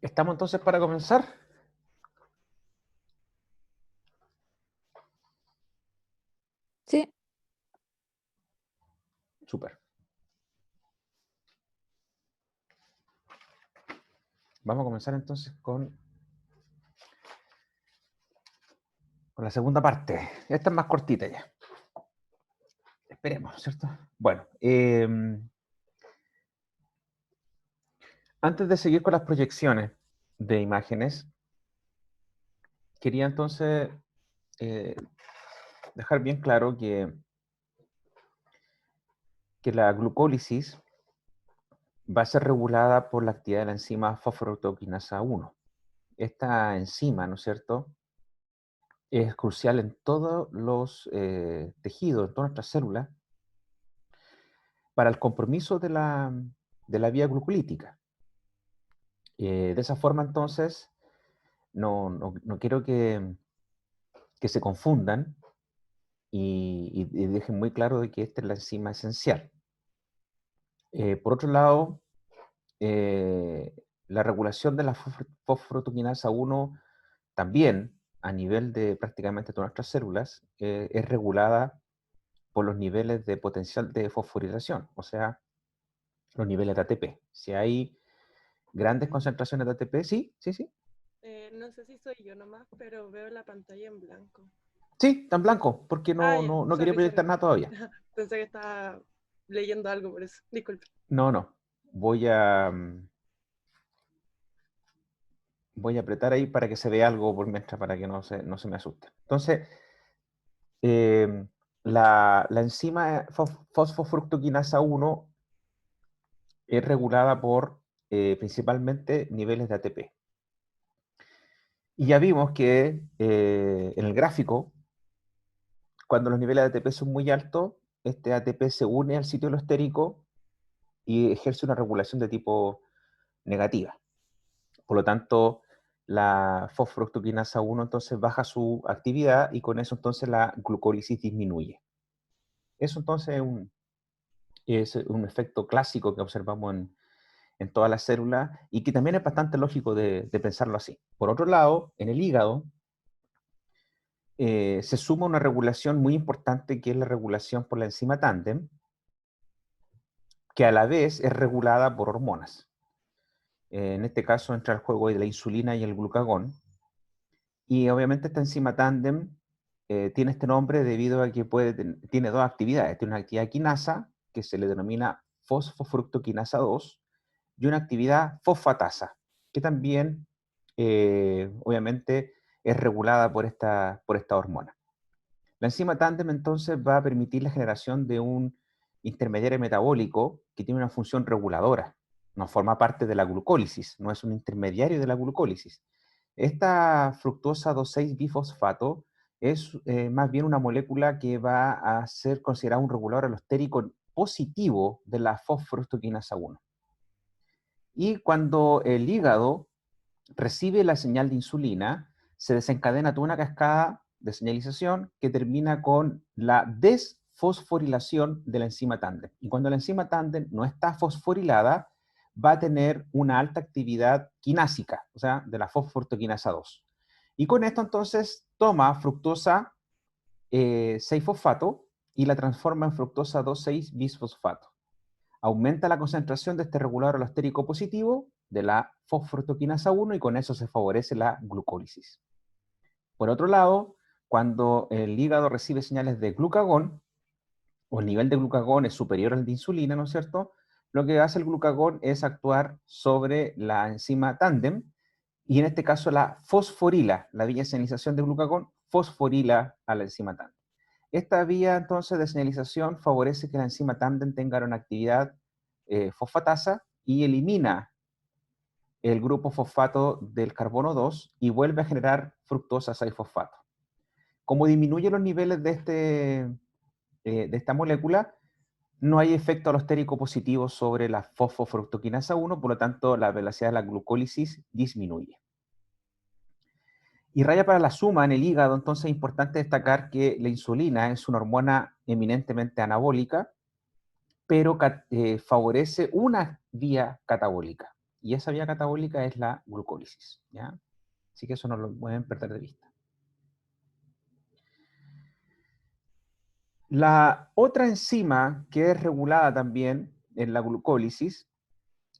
¿Estamos entonces para comenzar? Sí, Súper. Vamos a comenzar entonces con la segunda parte. Esta es más cortita ya. Esperemos, ¿cierto? Bueno, antes de seguir con las proyecciones de imágenes, quería entonces eh, dejar bien claro que la glucólisis va a ser regulada por la actividad de la enzima fosfoructoquinasa 1. Esta enzima, ¿no es cierto?, es crucial en todos los tejidos, en todas nuestras células, para el compromiso de la vía glucolítica. De esa forma, entonces, no quiero que se confundan y dejen muy claro de que esta es la enzima esencial. Por otro lado, eh, la regulación de la fosforotoquinasa 1 también, a nivel de prácticamente todas nuestras células, es regulada por los niveles de potencial de fosforilación, o sea, los niveles de ATP. Si hay grandes concentraciones de ATP, sí, sí, sí. no sé si soy yo nomás, pero veo la pantalla en blanco. Sí, está en blanco, porque Ah, no, ya, no, no quería sorry, proyectar sorry. nada todavía. Pensé que estaba leyendo algo por eso. Disculpe. No, no. Voy a apretar ahí para que se vea algo por mientras, para que no se me asuste. Entonces, eh, la enzima fosfofructoquinasa 1 es regulada por principalmente niveles de ATP. Y ya vimos que en el gráfico, cuando los niveles de ATP son muy altos, este ATP se une al sitio alostérico y ejerce una regulación de tipo negativa. Por lo tanto, la fosforooctoquinasa 1 entonces baja su actividad y con eso entonces la glucólisis disminuye. Eso entonces es un efecto clásico que observamos en todas las células y que también es bastante lógico de pensarlo así. Por otro lado, en el hígado se suma una regulación muy importante que es la regulación por la enzima tándem, que a la vez es regulada por hormonas. En este caso entra el juego de la insulina y el glucagón. Y obviamente esta enzima tándem tiene este nombre debido a que tiene dos actividades. Tiene una actividad quinasa, que se le denomina fosfofructoquinasa 2, y una actividad fosfatasa, que también obviamente es regulada por esta hormona. La enzima tándem entonces va a permitir la generación de un intermediario metabólico que tiene una función reguladora. No forma parte de la glucólisis, no es un intermediario de la glucólisis. Esta fructosa 2,6-bifosfato es más bien una molécula que va a ser considerada un regulador alostérico positivo de la fosforooctoquinasa 1. Y cuando el hígado recibe la señal de insulina, se desencadena toda una cascada de señalización que termina con la desfosforilación de la enzima tándem. Y cuando la enzima tándem no está fosforilada, va a tener una alta actividad quinásica, o sea, de la fosforooctoquinasa 2. Y con esto entonces toma fructosa 6-fosfato y la transforma en fructosa 2,6-bisfosfato. Aumenta la concentración de este regulador alostérico positivo de la fosforooctoquinasa 1 y con eso se favorece la glucólisis. Por otro lado, cuando el hígado recibe señales de glucagón, o el nivel de glucagón es superior al de insulina, ¿no es cierto? Lo que hace el glucagón es actuar sobre la enzima tándem, y en este caso la fosforila, la vía de señalización de glucagón, fosforila a la enzima tándem. Esta vía entonces de señalización favorece que la enzima tándem tenga una actividad fosfatasa y elimina el grupo fosfato del carbono 2 y vuelve a generar fructosa 6-fosfato. Como disminuye los niveles de esta molécula, no hay efecto alostérico positivo sobre la fosfofructoquinasa 1, por lo tanto la velocidad de la glucólisis disminuye. Y raya para la suma en el hígado, entonces es importante destacar que la insulina es una hormona eminentemente anabólica, pero favorece una vía catabólica. y esa vía catabólica es la glucólisis, ¿ya? Así que eso no lo pueden perder de vista. La otra enzima que es regulada también en la glucólisis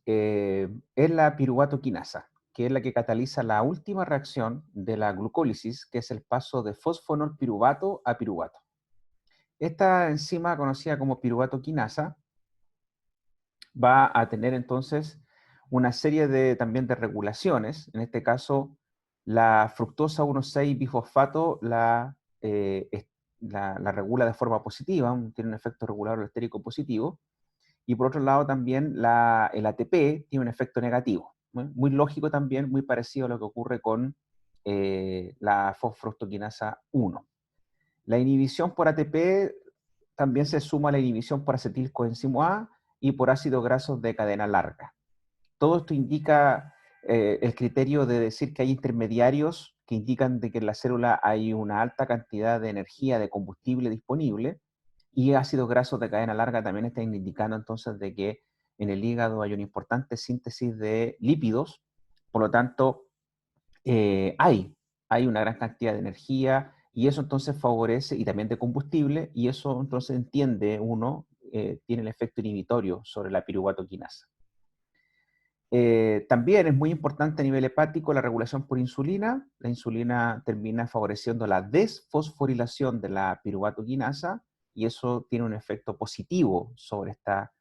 es la piruvato quinasa, que es la que cataliza la última reacción de la glucólisis, que es el paso de fosfonol piruvato a piruvato. Esta enzima, conocida como piruvato quinasa, va a tener entonces una serie también de regulaciones. En este caso, la fructosa 1,6-bifosfato la regula de forma positiva, tiene un efecto regulador alostérico positivo. Y por otro lado también el ATP tiene un efecto negativo, ¿no? Muy lógico también, muy parecido a lo que ocurre con la fosfructoquinasa 1. La inhibición por ATP también se suma a la inhibición por acetilcoenzimo A y por ácidos grasos de cadena larga. Todo esto indica el criterio de decir que hay intermediarios que indican de que en la célula hay una alta cantidad de energía, de combustible disponible, y ácidos grasos de cadena larga también están indicando entonces de que en el hígado hay una importante síntesis de lípidos, por lo tanto hay una gran cantidad de energía y eso entonces favorece, y también de combustible, y eso entonces entiende uno, tiene el efecto inhibitorio sobre la piruvato quinasa. También es muy importante a nivel hepático la regulación por insulina. La insulina termina favoreciendo la desfosforilación de la piruvato quinasa y eso tiene un efecto positivo sobre esta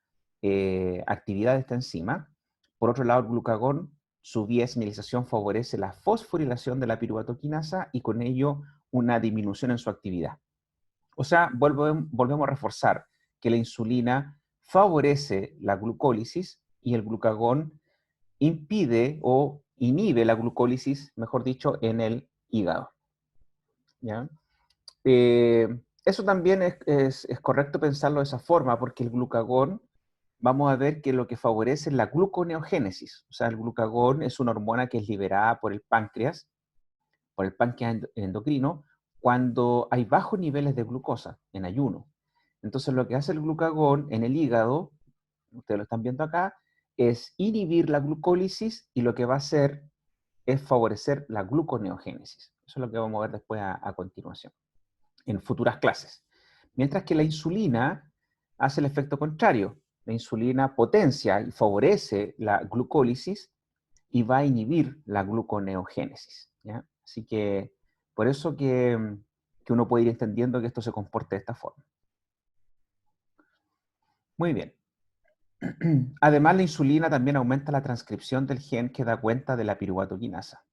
actividad de esta enzima. Por otro lado, el glucagón, su vía de señalización favorece la fosforilación de la piruvato quinasa y con ello una disminución en su actividad. O sea, volvemos a reforzar que la insulina favorece la glucólisis y el glucagón impide o inhibe la glucólisis, mejor dicho, en el hígado. ¿Ya? Eso también es correcto pensarlo de esa forma, porque el glucagón, vamos a ver que lo que favorece es la gluconeogénesis. O sea, el glucagón es una hormona que es liberada por el páncreas endocrino, cuando hay bajos niveles de glucosa en ayuno. Entonces, lo que hace el glucagón en el hígado, ustedes lo están viendo acá, es inhibir la glucólisis y lo que va a hacer es favorecer la gluconeogénesis. Eso es lo que vamos a ver después a continuación, en futuras clases. Mientras que la insulina hace el efecto contrario. La insulina potencia y favorece la glucólisis y va a inhibir la gluconeogénesis, ¿ya? Así que por eso que uno puede ir entendiendo que esto se comporta de esta forma. Muy bien. Además, la insulina también aumenta la transcripción del gen que da cuenta de la piruvato quinasa.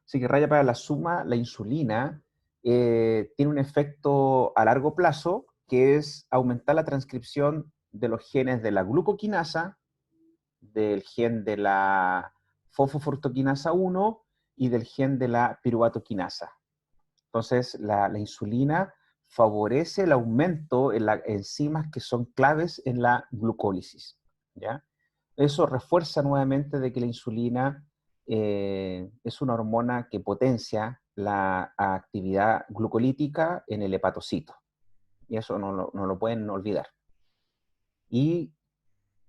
Así que raya para la suma, la insulina tiene un efecto a largo plazo que es aumentar la transcripción de los genes de la glucoquinasa, del gen de la fosfofructoquinasa 1 y del gen de la piruvato-quinasa. Entonces, la insulina favorece el aumento en las enzimas que son claves en la glucólisis, ¿ya? Eso refuerza nuevamente de que la insulina es una hormona que potencia la actividad glucolítica en el hepatocito. Y eso no lo pueden olvidar. Y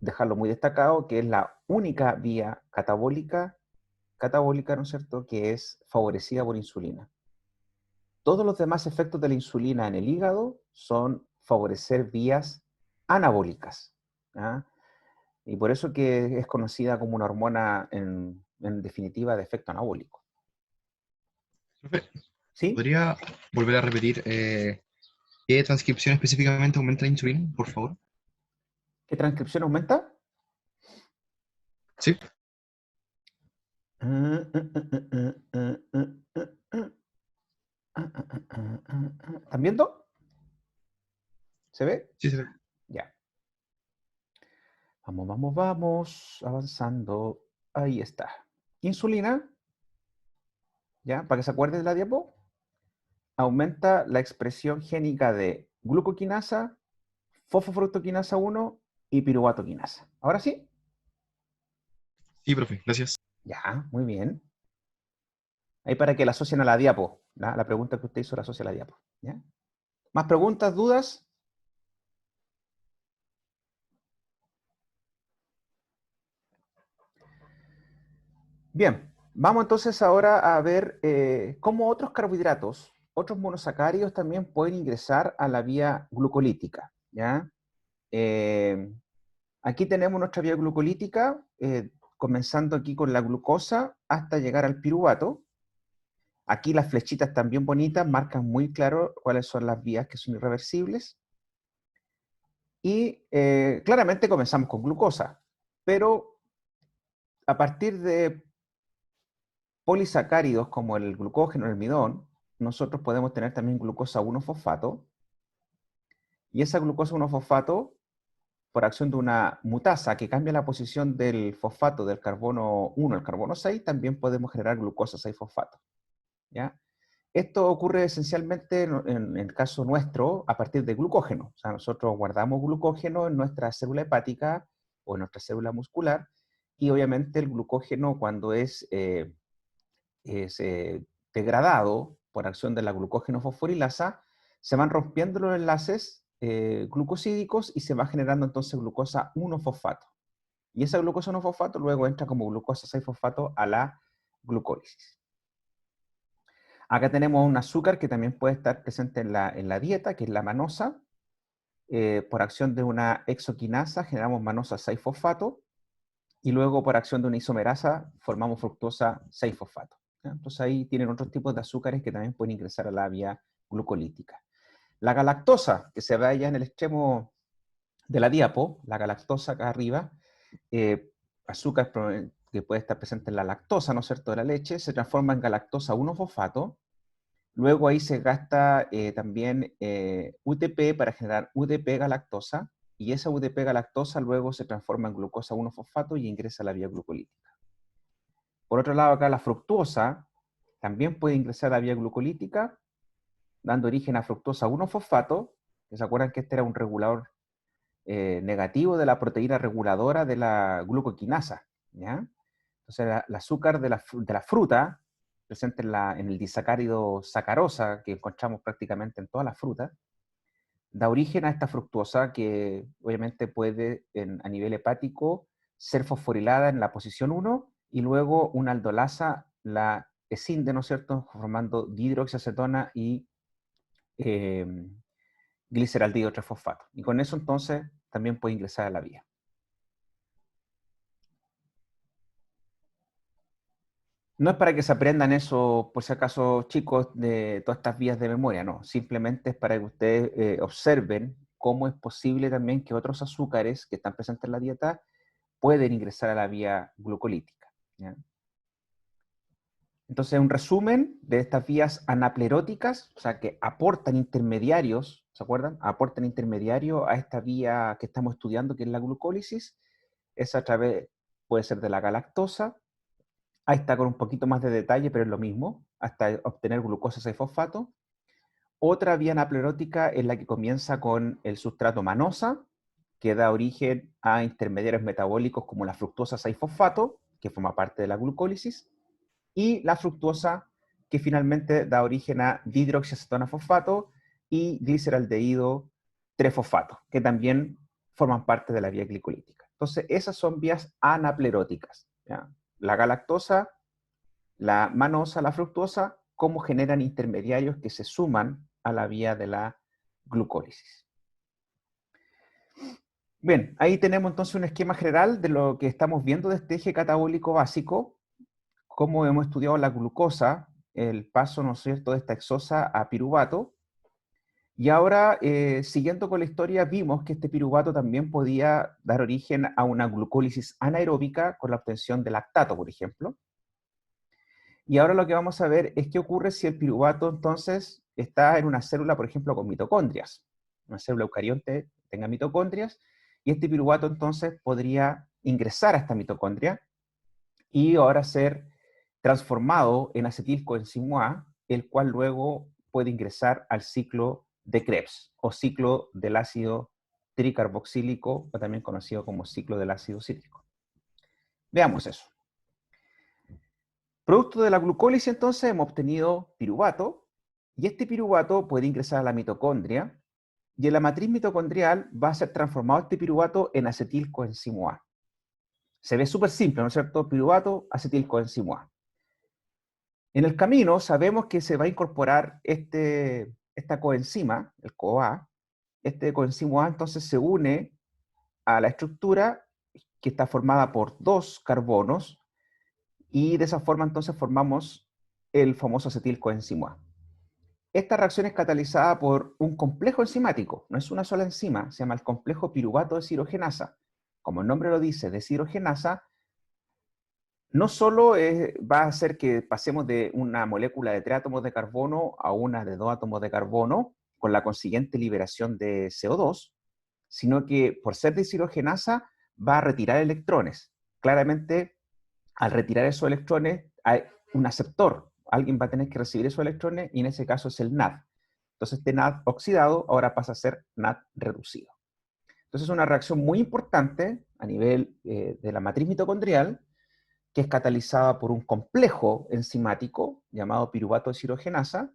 dejarlo muy destacado que es la única vía catabólica, ¿no es cierto?, que es favorecida por insulina. Todos los demás efectos de la insulina en el hígado son favorecer vías anabólicas, ¿ya? Y por eso que es conocida como una hormona en definitiva de efecto anabólico. Profe, ¿Sí? ¿podría volver a repetir qué transcripción específicamente aumenta la insulina, por favor? ¿Qué transcripción aumenta? Sí, ¿Están viendo? ¿Se ve? sí, sí. Ya. Vamos, avanzando. Ahí está. Insulina, ¿ya? Para que se acuerden de la diapo, aumenta la expresión génica de glucoquinasa, fosfofructoquinasa 1 y piruvato-quinasa. ¿Ahora sí? Sí, profe, gracias. Ya, muy bien. Ahí para que la asocien a la diapo, ¿ya? La pregunta que usted hizo la asocia a la diapo, ¿ya? ¿Más preguntas, dudas? Bien, vamos entonces ahora a ver cómo otros carbohidratos, otros monosacáridos también pueden ingresar a la vía glucolítica, ¿ya? Eh, Aquí tenemos nuestra vía glucolítica, comenzando aquí con la glucosa hasta llegar al piruvato. Aquí las flechitas también bonitas marcan muy claro cuáles son las vías que son irreversibles. Y claramente comenzamos con glucosa, pero a partir de polisacáridos como el glucógeno, el almidón, nosotros podemos tener también glucosa 1-fosfato, y esa glucosa 1-fosfato, por acción de una mutasa que cambia la posición del fosfato del carbono 1 al carbono 6, también podemos generar glucosa 6-fosfato, ¿ya? Esto ocurre esencialmente en el caso nuestro a partir de glucógeno. O sea, nosotros guardamos glucógeno en nuestra célula hepática o en nuestra célula muscular, y obviamente el glucógeno cuando es degradado por acción de la glucógeno fosforilasa, se van rompiendo los enlaces glucosídicos y se va generando entonces glucosa 1-fosfato. Y esa glucosa 1-fosfato luego entra como glucosa 6-fosfato a la glucólisis. Acá tenemos un azúcar que también puede estar presente en la dieta, que es la manosa. Por acción de una exoquinasa generamos manosa 6-fosfato, y luego por acción de una isomerasa formamos fructosa 6-fosfato. Entonces ahí tienen otros tipos de azúcares que también pueden ingresar a la vía glucolítica. La galactosa, que se ve allá en el extremo de la diapo, la galactosa acá arriba, azúcar que puede estar presente en la lactosa, ¿no es cierto?, de la leche, se transforma en galactosa 1-fosfato. Luego ahí se gasta también UTP para generar UDP-galactosa, y esa UDP-galactosa luego se transforma en glucosa 1-fosfato y ingresa a la vía glucolítica. Por otro lado, acá la fructosa también puede ingresar a la vía glucolítica, dando origen a fructosa 1-fosfato, que se acuerdan que este era un regulador negativo de la proteína reguladora de la glucoquinasa, ¿ya? Entonces, el azúcar de la fruta, presente en el disacárido sacarosa, que encontramos prácticamente en todas las frutas, da origen a esta fructosa que obviamente puede, a nivel hepático, ser fosforilada en la posición 1, y luego una aldolasa la escinde, ¿no es cierto?, formando dihidroxiacetona y gliceraldehído 3-fosfato. Y con eso entonces también puede ingresar a la vía. No es para que se aprendan eso, por si acaso, chicos, de todas estas vías de memoria, no. Simplemente es para que ustedes observen cómo es posible también que otros azúcares que están presentes en la dieta pueden ingresar a la vía glucolítica, ¿ya? Entonces, un resumen de estas vías anapleróticas, o sea, que aportan intermediarios, ¿se acuerdan? Aportan intermediarios a esta vía que estamos estudiando, que es la glucólisis, es a través, puede ser de la galactosa. Ahí está con un poquito más de detalle, pero es lo mismo, hasta obtener glucosa 6-fosfato. Otra vía anaplerótica es la que comienza con el sustrato manosa, que da origen a intermediarios metabólicos como la fructosa 6-fosfato, que forma parte de la glucólisis, y la fructosa, que finalmente da origen a dihidroxiacetona fosfato y gliceraldehído 3-fosfato, que también forman parte de la vía glicolítica. Entonces, esas son vías anapleróticas, ¿ya? La galactosa, la manosa, la fructosa, cómo generan intermediarios que se suman a la vía de la glucólisis. Bien, ahí tenemos entonces un esquema general de lo que estamos viendo de este eje catabólico básico, cómo hemos estudiado la glucosa, el paso, ¿no es cierto?, de esta hexosa a piruvato. Y ahora, siguiendo con la historia, vimos que este piruvato también podía dar origen a una glucólisis anaeróbica con la obtención de lactato, por ejemplo. Y ahora lo que vamos a ver es qué ocurre si el piruvato entonces está en una célula, por ejemplo, con mitocondrias. Una célula eucarionte tenga mitocondrias, y este piruvato entonces podría ingresar a esta mitocondria y ahora ser transformado en acetilcoenzimo A, el cual luego puede ingresar al ciclo de Krebs, o ciclo del ácido tricarboxílico, o también conocido como ciclo del ácido cítrico. Veamos eso. Producto de la glucólisis, entonces, hemos obtenido piruvato, y este piruvato puede ingresar a la mitocondria, y en la matriz mitocondrial va a ser transformado este piruvato en acetilcoenzimo A. Se ve súper simple, ¿no es cierto? Piruvato, acetilcoenzimo A. En el camino sabemos que se va a incorporar esta coenzima, el CoA. Este coenzimo A entonces se une a la estructura que está formada por 2 carbonos y de esa forma entonces formamos el famoso acetilcoenzimo A. Esta reacción es catalizada por un complejo enzimático, no es una sola enzima, se llama el complejo piruvato deshidrogenasa. Como el nombre lo dice, deshidrogenasa, no solo va a hacer que pasemos de una molécula de 3 átomos de carbono a una de 2 átomos de carbono, con la consiguiente liberación de CO2, sino que por ser deshidrogenasa va a retirar electrones. Claramente, al retirar esos electrones, hay un aceptor. Alguien va a tener que recibir esos electrones y en ese caso es el NAD. Entonces este NAD oxidado ahora pasa a ser NAD reducido. Entonces es una reacción muy importante a nivel de la matriz mitocondrial, que es catalizada por un complejo enzimático llamado piruvato deshidrogenasa,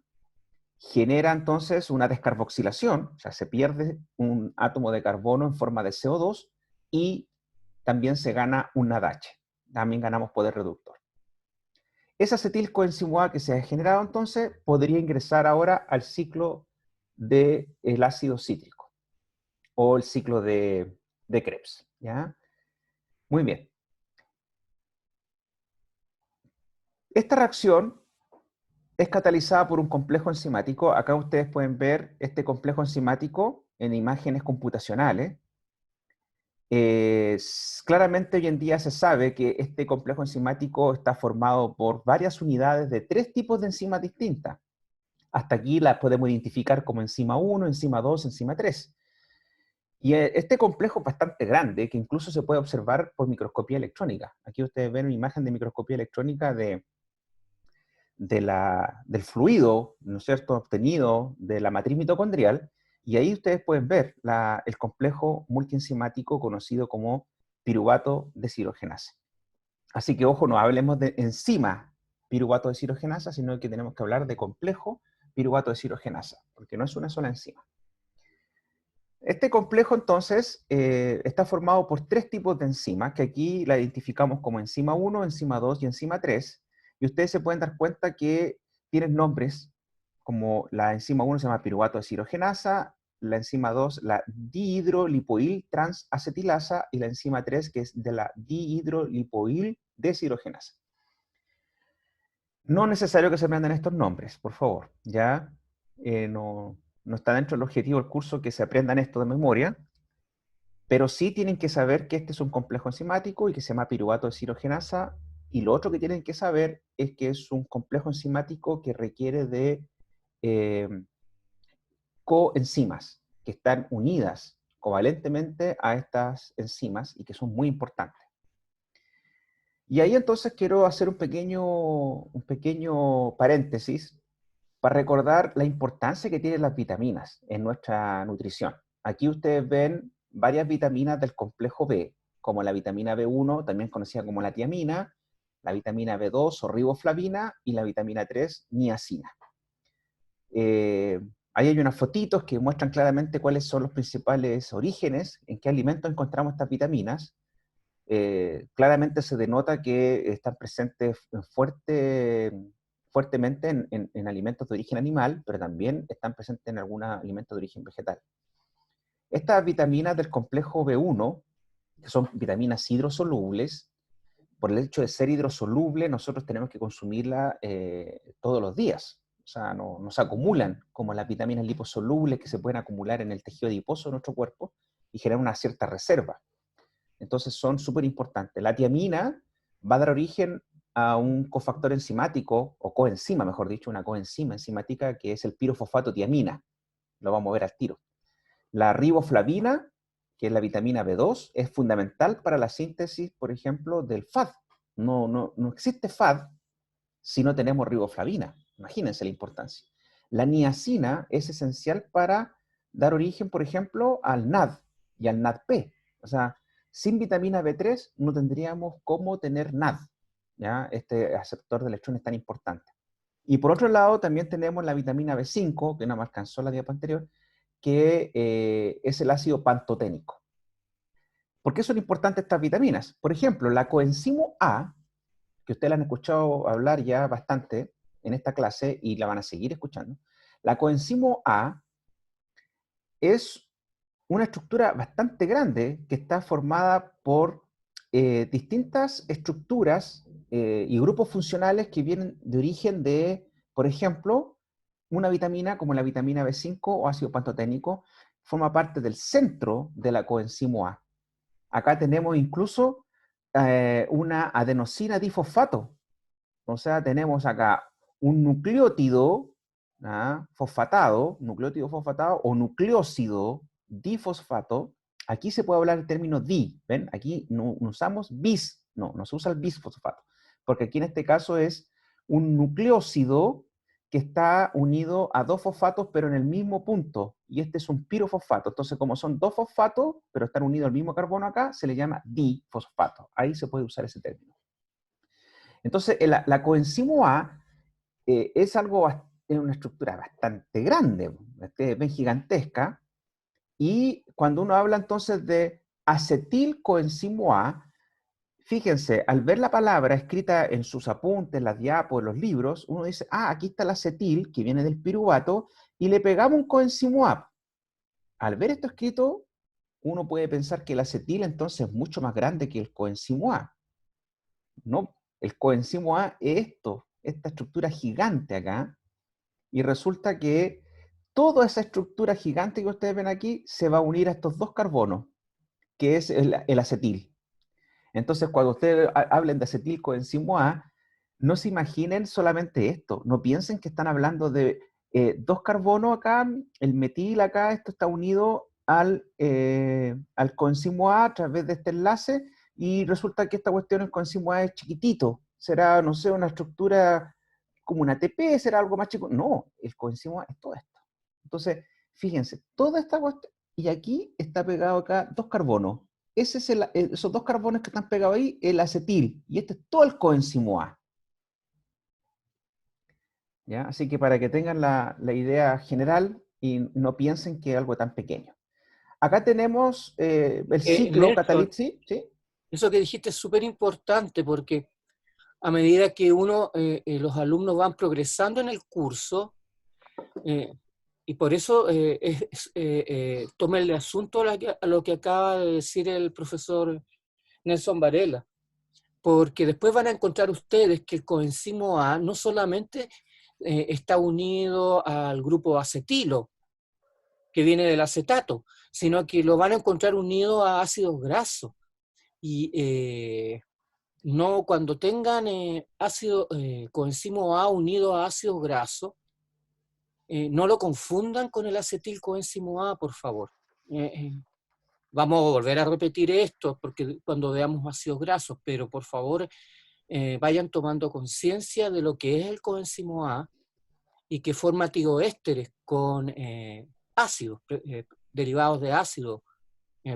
genera entonces una descarboxilación, o sea, se pierde un átomo de carbono en forma de CO2 y también se gana un NADH, también ganamos poder reductor. Ese acetilcoenzimo A que se ha generado entonces podría ingresar ahora al ciclo del ácido cítrico o el ciclo de Krebs, ¿ya? Muy bien. Esta reacción es catalizada por un complejo enzimático. Acá ustedes pueden ver este complejo enzimático en imágenes computacionales. Claramente hoy en día se sabe que este complejo enzimático está formado por varias unidades de 3 tipos de enzimas distintas. Hasta aquí las podemos identificar como enzima 1, enzima 2, enzima 3. Y este complejo es bastante grande, que incluso se puede observar por microscopía electrónica. Aquí ustedes ven una imagen de microscopía electrónica del fluido, ¿no es cierto?, obtenido de la matriz mitocondrial, y ahí ustedes pueden ver el complejo multienzimático conocido como piruvato deshidrogenasa. Así que, ojo, no hablemos de enzima piruvato deshidrogenasa, sino que tenemos que hablar de complejo piruvato deshidrogenasa, porque no es una sola enzima. Este complejo, entonces, está formado por 3 tipos de enzimas, que aquí la identificamos como enzima 1, enzima 2 y enzima 3, y ustedes se pueden dar cuenta que tienen nombres, como la enzima 1 se llama piruvato deshidrogenasa, la enzima 2 la dihidrolipoil transacetilasa, y la enzima 3 que es de la dihidrolipoil deshidrogenasa. No es necesario que se aprendan estos nombres, por favor, ya no está dentro del objetivo del curso que se aprendan esto de memoria, pero sí tienen que saber que este es un complejo enzimático y que se llama piruvato deshidrogenasa, y lo otro que tienen que saber es que es un complejo enzimático que requiere de coenzimas, que están unidas covalentemente a estas enzimas y que son muy importantes. Y ahí entonces quiero hacer un pequeño paréntesis para recordar la importancia que tienen las vitaminas en nuestra nutrición. Aquí ustedes ven varias vitaminas del complejo B, como la vitamina B1, también conocida como la tiamina, la vitamina B2 o riboflavina, y la vitamina 3, niacina. Ahí hay unas fotitos que muestran claramente cuáles son los principales orígenes, en qué alimentos encontramos estas vitaminas. Claramente se denota que están presentes fuertemente en alimentos de origen animal, pero también están presentes en algunos alimentos de origen vegetal. Estas vitaminas del complejo B1, que son vitaminas hidrosolubles, por el hecho de ser hidrosoluble, nosotros tenemos que consumirla todos los días. O sea, no se acumulan como las vitaminas liposolubles que se pueden acumular en el tejido adiposo de nuestro cuerpo y generar una cierta reserva. Entonces son súper importantes. La tiamina va a dar origen a un cofactor enzimático, o coenzima, mejor dicho, una coenzima enzimática que es el pirofosfato tiamina. Lo vamos a ver al tiro. La riboflavina, que es la vitamina B2, es fundamental para la síntesis, por ejemplo, del FAD. No existe FAD si no tenemos riboflavina. Imagínense la importancia. La niacina es esencial para dar origen, por ejemplo, al NAD y al NADP. O sea, sin vitamina B3 no tendríamos cómo tener NAD, ¿ya? Este aceptor de electrones tan importante. Y por otro lado, también tenemos la vitamina B5, que no me alcanzó la diapositiva anterior, que es el ácido pantoténico. ¿Por qué son importantes estas vitaminas? Por ejemplo, la coenzimo A, que ustedes la han escuchado hablar ya bastante en esta clase y la van a seguir escuchando. La coenzimo A es una estructura bastante grande que está formada por distintas estructuras y grupos funcionales que vienen de origen de, por ejemplo, una vitamina como la vitamina B5 o ácido pantoténico, forma parte del centro de la coenzimo A. Acá tenemos incluso una adenosina difosfato. O sea, tenemos acá un nucleótido fosfatado, nucleótido fosfatado o nucleósido difosfato. Aquí se puede hablar el término di, ¿ven? Aquí no usamos bis, no se usa el bisfosfato, porque aquí en este caso es un nucleósido que está unido a dos fosfatos, pero en el mismo punto, y este es un pirofosfato. Entonces, como son dos fosfatos, pero están unidos al mismo carbono acá, se le llama difosfato. Ahí se puede usar ese término. Entonces, la coenzimo A es una estructura bastante grande, bien gigantesca, y cuando uno habla entonces de acetilcoenzimo A, fíjense, al ver la palabra escrita en sus apuntes, en las diapos, en los libros, uno dice, aquí está el acetil, que viene del piruvato, y le pegamos un coenzimo A. Al ver esto escrito, uno puede pensar que el acetil entonces es mucho más grande que el coenzimo A. No, el coenzimo A es esta estructura gigante acá, y resulta que toda esa estructura gigante que ustedes ven aquí se va a unir a estos dos carbonos, que es el acetil. Entonces, cuando ustedes hablen de acetilcoenzimo A, no se imaginen solamente esto, no piensen que están hablando de dos carbonos acá, el metil acá, esto está unido al coenzimo A través de este enlace, y resulta que esta cuestión, el coenzimo A es chiquitito, será, no sé, una estructura como una ATP, será algo más chico. No, el coenzimo A es todo esto. Entonces, fíjense, toda esta cuestión, y aquí está pegado acá dos carbonos. Ese es esos dos carbonos que están pegados ahí, el acetil, y este es todo el coenzimo A. ¿Ya? Así que para que tengan la idea general y no piensen que es algo tan pequeño. Acá tenemos el ciclo Néstor, catalítico, ¿sí? eso que dijiste es súper importante porque a medida que los alumnos van progresando en el curso, y por eso toma el asunto a lo que acaba de decir el profesor Nelson Varela, porque después van a encontrar ustedes que el coenzimo A no solamente está unido al grupo acetilo, que viene del acetato, sino que lo van a encontrar unido a ácidos grasos. Y no, cuando tengan coenzimo A unido a ácidos grasos, no lo confundan con el acetilcoenzimo A, por favor. Vamos a volver a repetir esto porque cuando veamos ácidos grasos, pero por favor vayan tomando conciencia de lo que es el coenzimo A y que forma tigoésteres con ácidos, derivados de ácido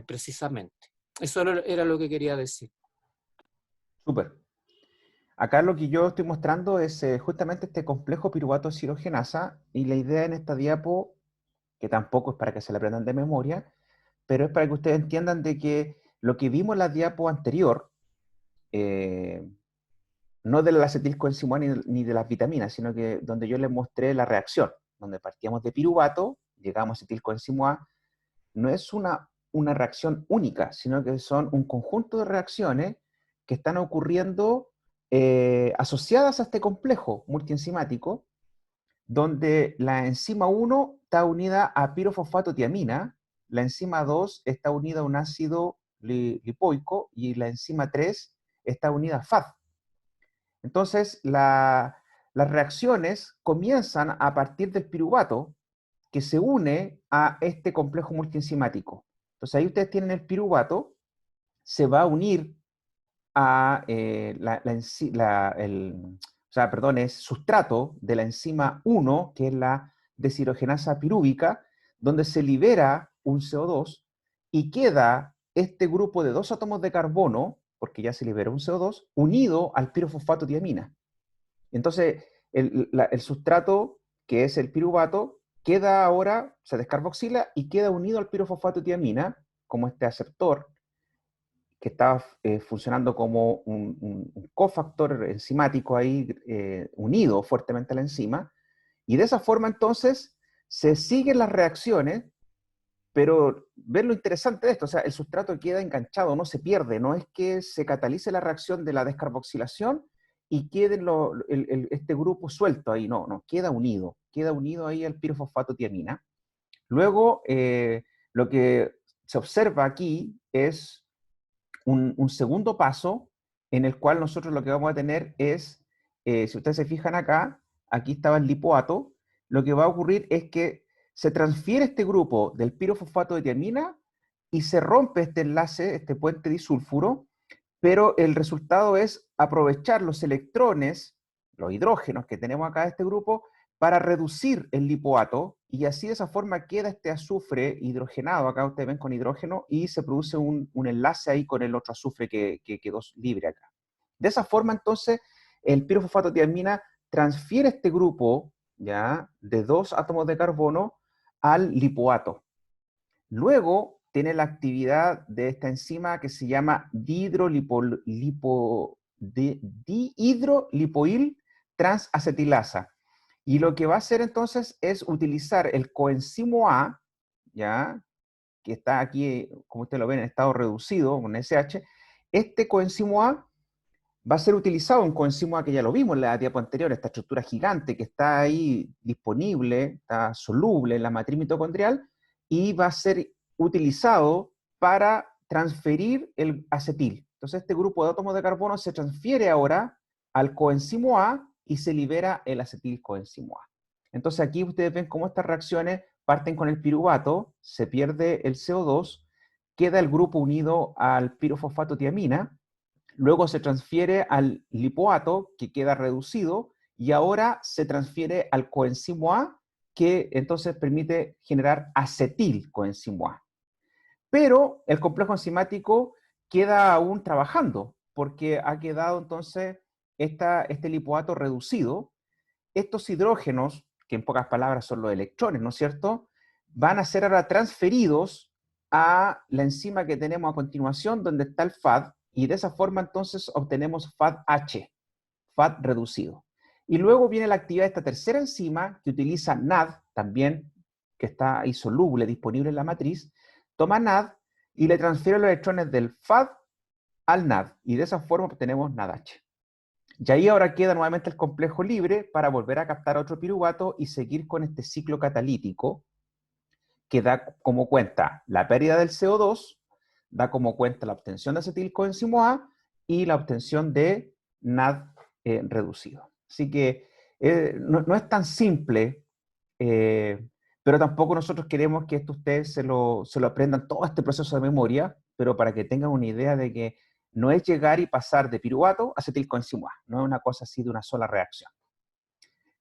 precisamente. Eso era lo que quería decir. Súper. Acá lo que yo estoy mostrando es justamente este complejo piruvato deshidrogenasa, y la idea en esta diapo, que tampoco es para que se la aprendan de memoria, pero es para que ustedes entiendan de que lo que vimos en la diapo anterior, no del acetilcoenzimo A ni de las vitaminas, sino que donde yo les mostré la reacción, donde partíamos de piruvato, llegamos a acetilcoenzimo A, no es una reacción única, sino que son un conjunto de reacciones que están ocurriendo asociadas a este complejo multienzimático, donde la enzima 1 está unida a pirofosfatotiamina, la enzima 2 está unida a un ácido lipoico, y la enzima 3 está unida a FAD. Entonces, las reacciones comienzan a partir del piruvato, que se une a este complejo multienzimático. Entonces, ahí ustedes tienen el piruvato, se va a unir a es sustrato de la enzima 1, que es la deshidrogenasa pirúvica, donde se libera un CO2 y queda este grupo de dos átomos de carbono, porque ya se liberó un CO2, unido al pirofosfatotiamina. Entonces, el sustrato, que es el piruvato, queda ahora, se descarboxila y queda unido al pirofosfatotiamina, como este aceptor, que estaba funcionando como un cofactor enzimático ahí unido fuertemente a la enzima, y de esa forma entonces se siguen las reacciones, pero ver lo interesante de esto, o sea, el sustrato queda enganchado, no se pierde, no es que se catalice la reacción de la descarboxilación y quede este grupo suelto ahí, no, queda unido ahí al pirofosfato tiamina. Luego, lo que se observa aquí es un segundo paso en el cual nosotros lo que vamos a tener es, si ustedes se fijan acá, aquí estaba el lipoato, lo que va a ocurrir es que se transfiere este grupo del pirofosfato de tiamina y se rompe este enlace, este puente disulfuro, pero el resultado es aprovechar los electrones, los hidrógenos que tenemos acá de este grupo, para reducir el lipoato, y así de esa forma queda este azufre hidrogenado, acá ustedes ven con hidrógeno, y se produce un enlace ahí con el otro azufre que quedó libre acá. De esa forma, entonces, el pirofosfato de tiamina transfiere este grupo, ¿ya?, de 2 átomos de carbono al lipoato. Luego tiene la actividad de esta enzima que se llama dihidrolipoil transacetilasa. Y lo que va a hacer entonces es utilizar el coenzimo A, ¿ya?, que está aquí, como ustedes lo ven, en estado reducido, con SH. Este coenzimo A va a ser utilizado, un coenzimo A que ya lo vimos en la diapo anterior, esta estructura gigante que está ahí disponible, está soluble en la matriz mitocondrial, y va a ser utilizado para transferir el acetil. Entonces este grupo de átomos de carbono se transfiere ahora al coenzimo A y se libera el acetilcoenzimo A. Entonces aquí ustedes ven cómo estas reacciones parten con el piruvato, se pierde el CO2, queda el grupo unido al pirofosfato tiamina, luego se transfiere al lipoato, que queda reducido, y ahora se transfiere al coenzimo A, que entonces permite generar acetilcoenzimo A. Pero el complejo enzimático queda aún trabajando, porque ha quedado entonces este lipoato reducido. Estos hidrógenos, que en pocas palabras son los electrones, ¿no es cierto?, van a ser ahora transferidos a la enzima que tenemos a continuación, donde está el FAD, y de esa forma entonces obtenemos FADH, FAD reducido. Y luego viene la actividad de esta tercera enzima, que utiliza NAD, también, que está ahí soluble, disponible en la matriz, toma NAD y le transfiere los electrones del FAD al NAD, y de esa forma obtenemos NADH. Y ahí ahora queda nuevamente el complejo libre para volver a captar otro piruvato y seguir con este ciclo catalítico que da como cuenta la pérdida del CO2, da como cuenta la obtención de acetilcoenzimo A y la obtención de NAD reducido. Así que no es tan simple, pero tampoco nosotros queremos que esto ustedes se lo aprendan todo este proceso de memoria, pero para que tengan una idea de que no es llegar y pasar de piruvato a acetilcoenzimo A, no es una cosa así de una sola reacción.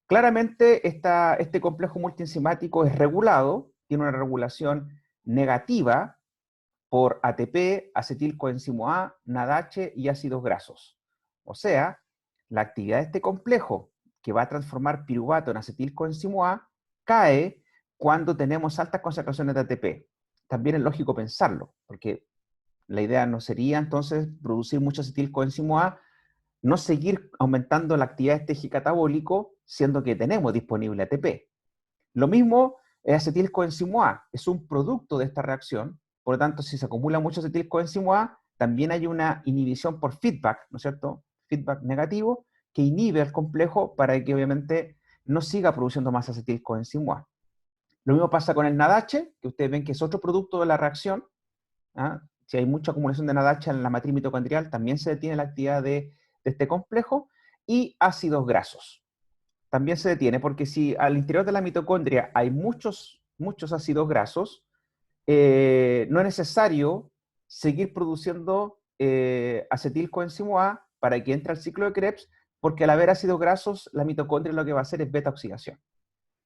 Claramente este complejo multienzimático es regulado, tiene una regulación negativa por ATP, acetilcoenzimo A, NADH y ácidos grasos. O sea, la actividad de este complejo que va a transformar piruvato en acetilcoenzimo A cae cuando tenemos altas concentraciones de ATP. También es lógico pensarlo, porque la idea no sería entonces producir mucho acetilcoenzimo A, no seguir aumentando la actividad de este eje catabólico, siendo que tenemos disponible ATP. Lo mismo es acetilcoenzimo A, es un producto de esta reacción, por lo tanto, si se acumula mucho acetilcoenzimo A, también hay una inhibición por feedback, ¿no es cierto? Feedback negativo, que inhibe al complejo para que obviamente no siga produciendo más acetilcoenzimo A. Lo mismo pasa con el NADH, que ustedes ven que es otro producto de la reacción, ¿ah? Si hay mucha acumulación de NADH en la matriz mitocondrial, también se detiene la actividad de este complejo, y ácidos grasos. También se detiene porque si al interior de la mitocondria hay muchos ácidos grasos, no es necesario seguir produciendo acetilcoenzimo A para que entre al ciclo de Krebs, porque al haber ácidos grasos, la mitocondria lo que va a hacer es beta-oxidación.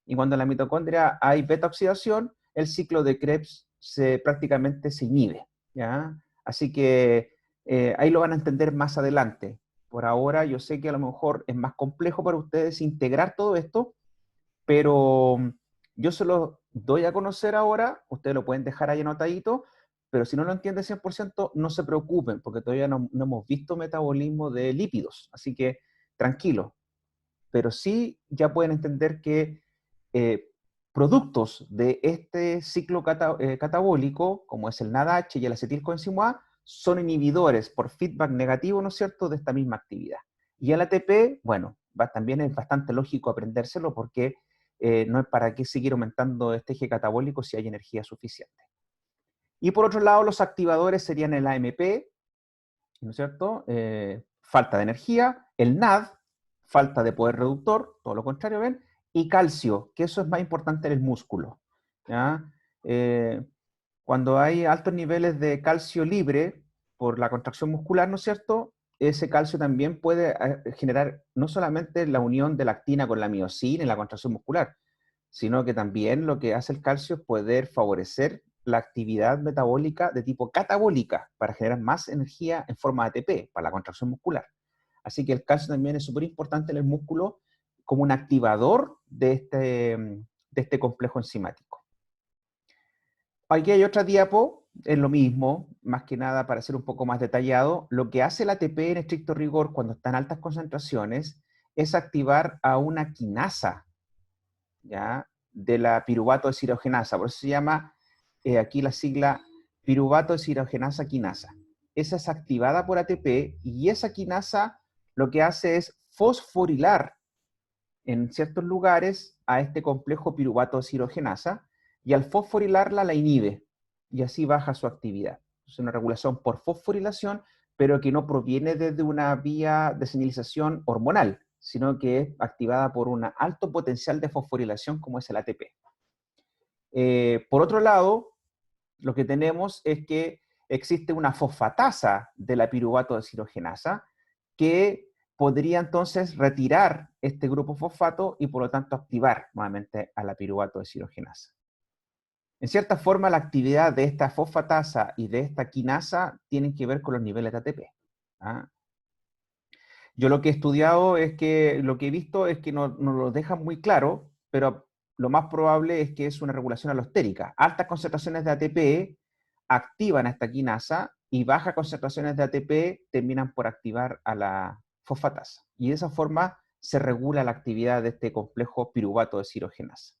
Y cuando en la mitocondria hay beta-oxidación, el ciclo de Krebs prácticamente se inhibe, ¿ya? Así que ahí lo van a entender más adelante. Por ahora yo sé que a lo mejor es más complejo para ustedes integrar todo esto, pero yo se lo doy a conocer ahora, ustedes lo pueden dejar ahí anotadito, pero si no lo entienden 100%, no se preocupen, porque todavía no hemos visto metabolismo de lípidos, así que tranquilo. Pero sí ya pueden entender que productos de este ciclo catabólico, como es el NADH y el acetilcoenzimo A, son inhibidores por feedback negativo, ¿no es cierto?, de esta misma actividad. Y el ATP, bueno, también es bastante lógico aprendérselo porque no es para qué seguir aumentando este eje catabólico si hay energía suficiente. Y por otro lado, los activadores serían el AMP, ¿no es cierto?, falta de energía, el NAD, falta de poder reductor, todo lo contrario, ¿ven? Y calcio, que eso es más importante en el músculo, ¿ya? Cuando hay altos niveles de calcio libre por la contracción muscular, ¿no es cierto?, ese calcio también puede generar no solamente la unión de la actina con la miosina en la contracción muscular, sino que también lo que hace el calcio es poder favorecer la actividad metabólica de tipo catabólica para generar más energía en forma de ATP para la contracción muscular. Así que el calcio también es súper importante en el músculo como un activador de este complejo enzimático. Aquí hay otra diapo, es lo mismo, más que nada para ser un poco más detallado. Lo que hace el ATP en estricto rigor cuando está en altas concentraciones es activar a una quinasa, ¿ya?, de la piruvato deshidrogenasa. Por eso se llama aquí la sigla piruvato deshidrogenasa quinasa. Esa es activada por ATP y esa quinasa lo que hace es fosforilar en ciertos lugares a este complejo piruvato deshidrogenasa y al fosforilarla la inhibe y así baja su actividad. Es una regulación por fosforilación, pero que no proviene desde una vía de señalización hormonal, sino que es activada por un alto potencial de fosforilación como es el ATP. Por otro lado, lo que tenemos es que existe una fosfatasa de la piruvato deshidrogenasa que podría entonces retirar este grupo fosfato y por lo tanto activar nuevamente a la piruvato deshidrogenasa. En cierta forma, la actividad de esta fosfatasa y de esta quinasa tienen que ver con los niveles de ATP. ¿Ah? Yo lo que he estudiado es que, lo que he visto es que no lo dejan muy claro, pero lo más probable es que es una regulación alostérica. Altas concentraciones de ATP activan a esta quinasa y bajas concentraciones de ATP terminan por activar a la fosfatasa. Y de esa forma se regula la actividad de este complejo piruvato deshidrogenasa.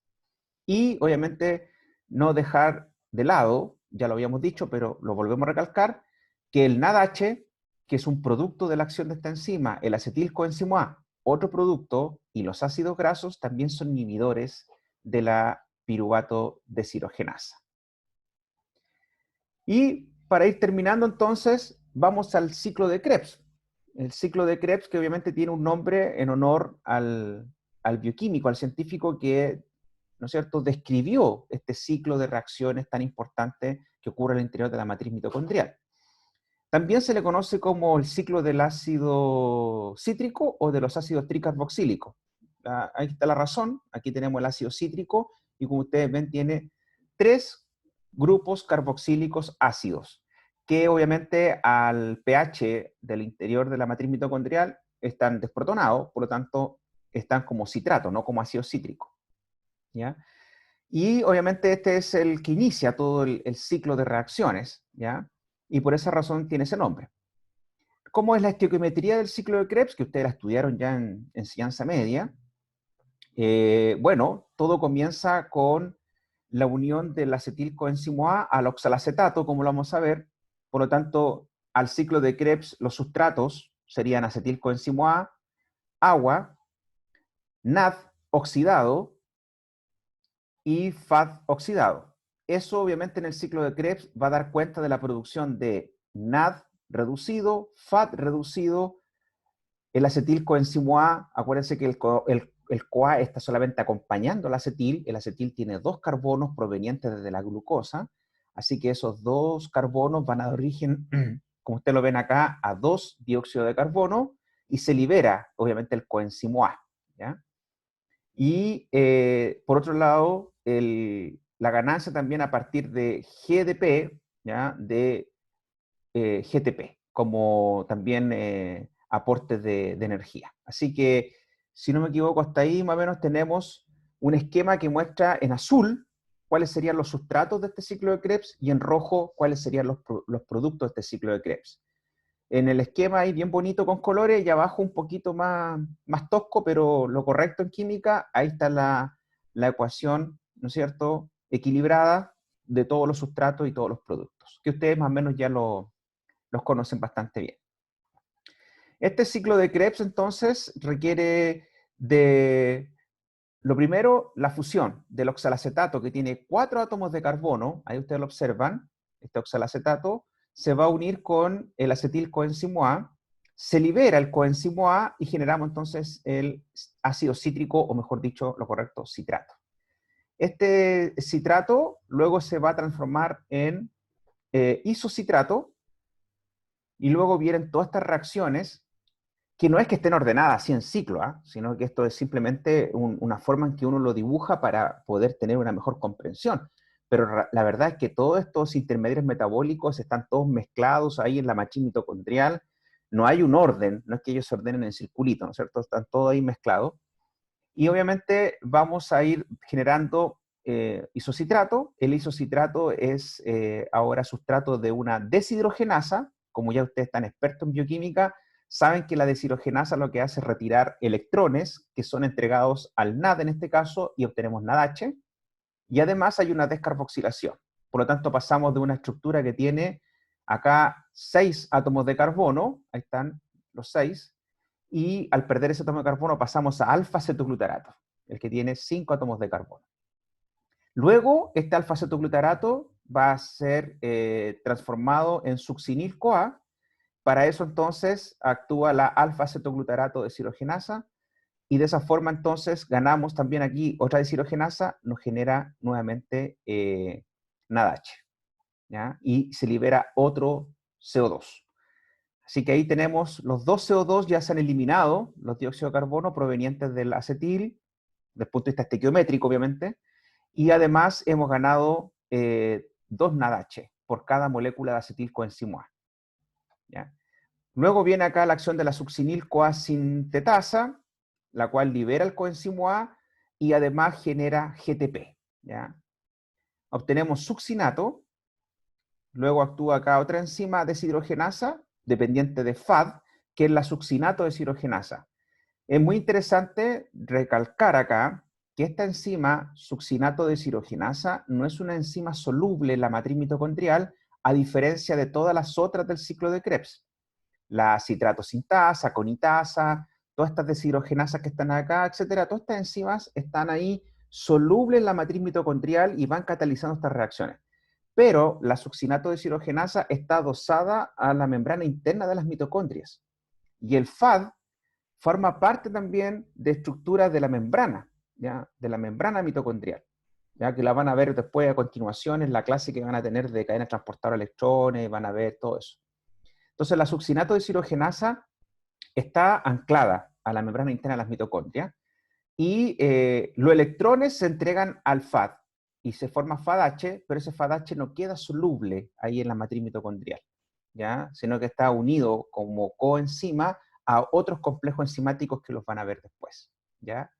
Y obviamente no dejar de lado, ya lo habíamos dicho, pero lo volvemos a recalcar, que el NADH, que es un producto de la acción de esta enzima, el acetilcoenzimo A, otro producto, y los ácidos grasos también son inhibidores de la piruvato deshidrogenasa. Y para ir terminando entonces, vamos al ciclo de Krebs. El ciclo de Krebs, que obviamente tiene un nombre en honor al bioquímico, al científico que, ¿no es cierto?, describió este ciclo de reacciones tan importante que ocurre al interior de la matriz mitocondrial. También se le conoce como el ciclo del ácido cítrico o de los ácidos tricarboxílicos. Ahí está la razón, aquí tenemos el ácido cítrico y como ustedes ven tiene 3 grupos carboxílicos ácidos, que obviamente al pH del interior de la matriz mitocondrial están desprotonados, por lo tanto están como citrato, no como ácido cítrico. ¿Ya? Y obviamente este es el que inicia todo el ciclo de reacciones, ¿ya? Y por esa razón tiene ese nombre. ¿Cómo es la estequiometría del ciclo de Krebs? Que ustedes la estudiaron ya en enseñanza media. Bueno, todo comienza con la unión del acetilcoenzimo A al oxalacetato, como lo vamos a ver. Por lo tanto, al ciclo de Krebs, los sustratos serían acetilcoenzimo A, agua, NAD oxidado y FAD oxidado. Eso obviamente en el ciclo de Krebs va a dar cuenta de la producción de NAD reducido, FAD reducido, el acetilcoenzimo A, acuérdense que el CoA está solamente acompañando al acetil, el acetil tiene 2 carbonos provenientes desde la glucosa, así que esos 2 carbonos van a dar origen, como ustedes lo ven acá, a 2 dióxido de carbono, y se libera, obviamente, el coenzimo A, ¿ya? Y por otro lado, la ganancia también a partir de GDP, ¿ya?, de GTP, como también aportes de energía. Así que, si no me equivoco, hasta ahí más o menos tenemos un esquema que muestra en azul cuáles serían los sustratos de este ciclo de Krebs, y en rojo cuáles serían los productos de este ciclo de Krebs. En el esquema ahí bien bonito con colores, y abajo un poquito más tosco, pero lo correcto en química, ahí está la ecuación, ¿no es cierto?, equilibrada de todos los sustratos y todos los productos, que ustedes más o menos ya los conocen bastante bien. Este ciclo de Krebs, entonces, requiere de, lo primero, la fusión del oxalacetato, que tiene 4 átomos de carbono, ahí ustedes lo observan, este oxalacetato, se va a unir con el acetilcoenzimo A, se libera el coenzimo A y generamos entonces el ácido cítrico, o mejor dicho, lo correcto, citrato. Este citrato luego se va a transformar en isocitrato, y luego vienen todas estas reacciones, que no es que estén ordenadas así en ciclo, sino que esto es simplemente una forma en que uno lo dibuja para poder tener una mejor comprensión. Pero la verdad es que todos estos intermediarios metabólicos están todos mezclados ahí en la matriz mitocondrial, no hay un orden, no es que ellos se ordenen en circulito, ¿no es cierto? Están todos ahí mezclados. Y obviamente vamos a ir generando isocitrato. El isocitrato es ahora sustrato de una deshidrogenasa. Como ya ustedes están expertos en bioquímica, saben que la deshidrogenasa lo que hace es retirar electrones que son entregados al NAD en este caso, y obtenemos NADH. Y además hay una descarboxilación. Por lo tanto, pasamos de una estructura que tiene acá 6 átomos de carbono, ahí están los 6, y al perder ese átomo de carbono pasamos a alfa-cetoglutarato, el que tiene 5 átomos de carbono. Luego, este alfa-cetoglutarato va a ser transformado en succinil-CoA. Para eso, entonces, actúa la alfa-cetoglutarato deshidrogenasa, y de esa forma, entonces, ganamos también aquí otra deshidrogenasa, nos genera nuevamente NADH, ¿ya? Y se libera otro CO2. Así que ahí tenemos los dos CO2 ya se han eliminado, los dióxidos de carbono provenientes del acetil, desde el punto de vista estequiométrico, obviamente, y además hemos ganado 2 NADH por cada molécula de acetilcoenzimo A, ¿ya? Luego viene acá la acción de la succinil-CoA sintetasa, la cual libera el coenzimo A y además genera GTP, ¿ya? Obtenemos succinato, luego actúa acá otra enzima deshidrogenasa, dependiente de FAD, que es la succinato deshidrogenasa. Es muy interesante recalcar acá que esta enzima, succinato deshidrogenasa, no es una enzima soluble en la matriz mitocondrial, a diferencia de todas las otras del ciclo de Krebs. La citratosintasa, conitasa, todas estas deshidrogenasas que están acá, etcétera, todas estas enzimas están ahí solubles en la matriz mitocondrial y van catalizando estas reacciones. Pero la succinato deshidrogenasa está adosada a la membrana interna de las mitocondrias. Y el FAD forma parte también de estructuras de la membrana, ¿ya? De la membrana mitocondrial, ya que la van a ver después a continuación en la clase que van a tener de cadena transportadora de electrones, van a ver todo eso. Entonces la succinato deshidrogenasa está anclada a la membrana interna de las mitocondrias, y los electrones se entregan al FAD, y se forma FADH, pero ese FADH no queda soluble ahí en la matriz mitocondrial, ¿ya? Sino que está unido como coenzima a otros complejos enzimáticos que los van a ver después, ¿ya?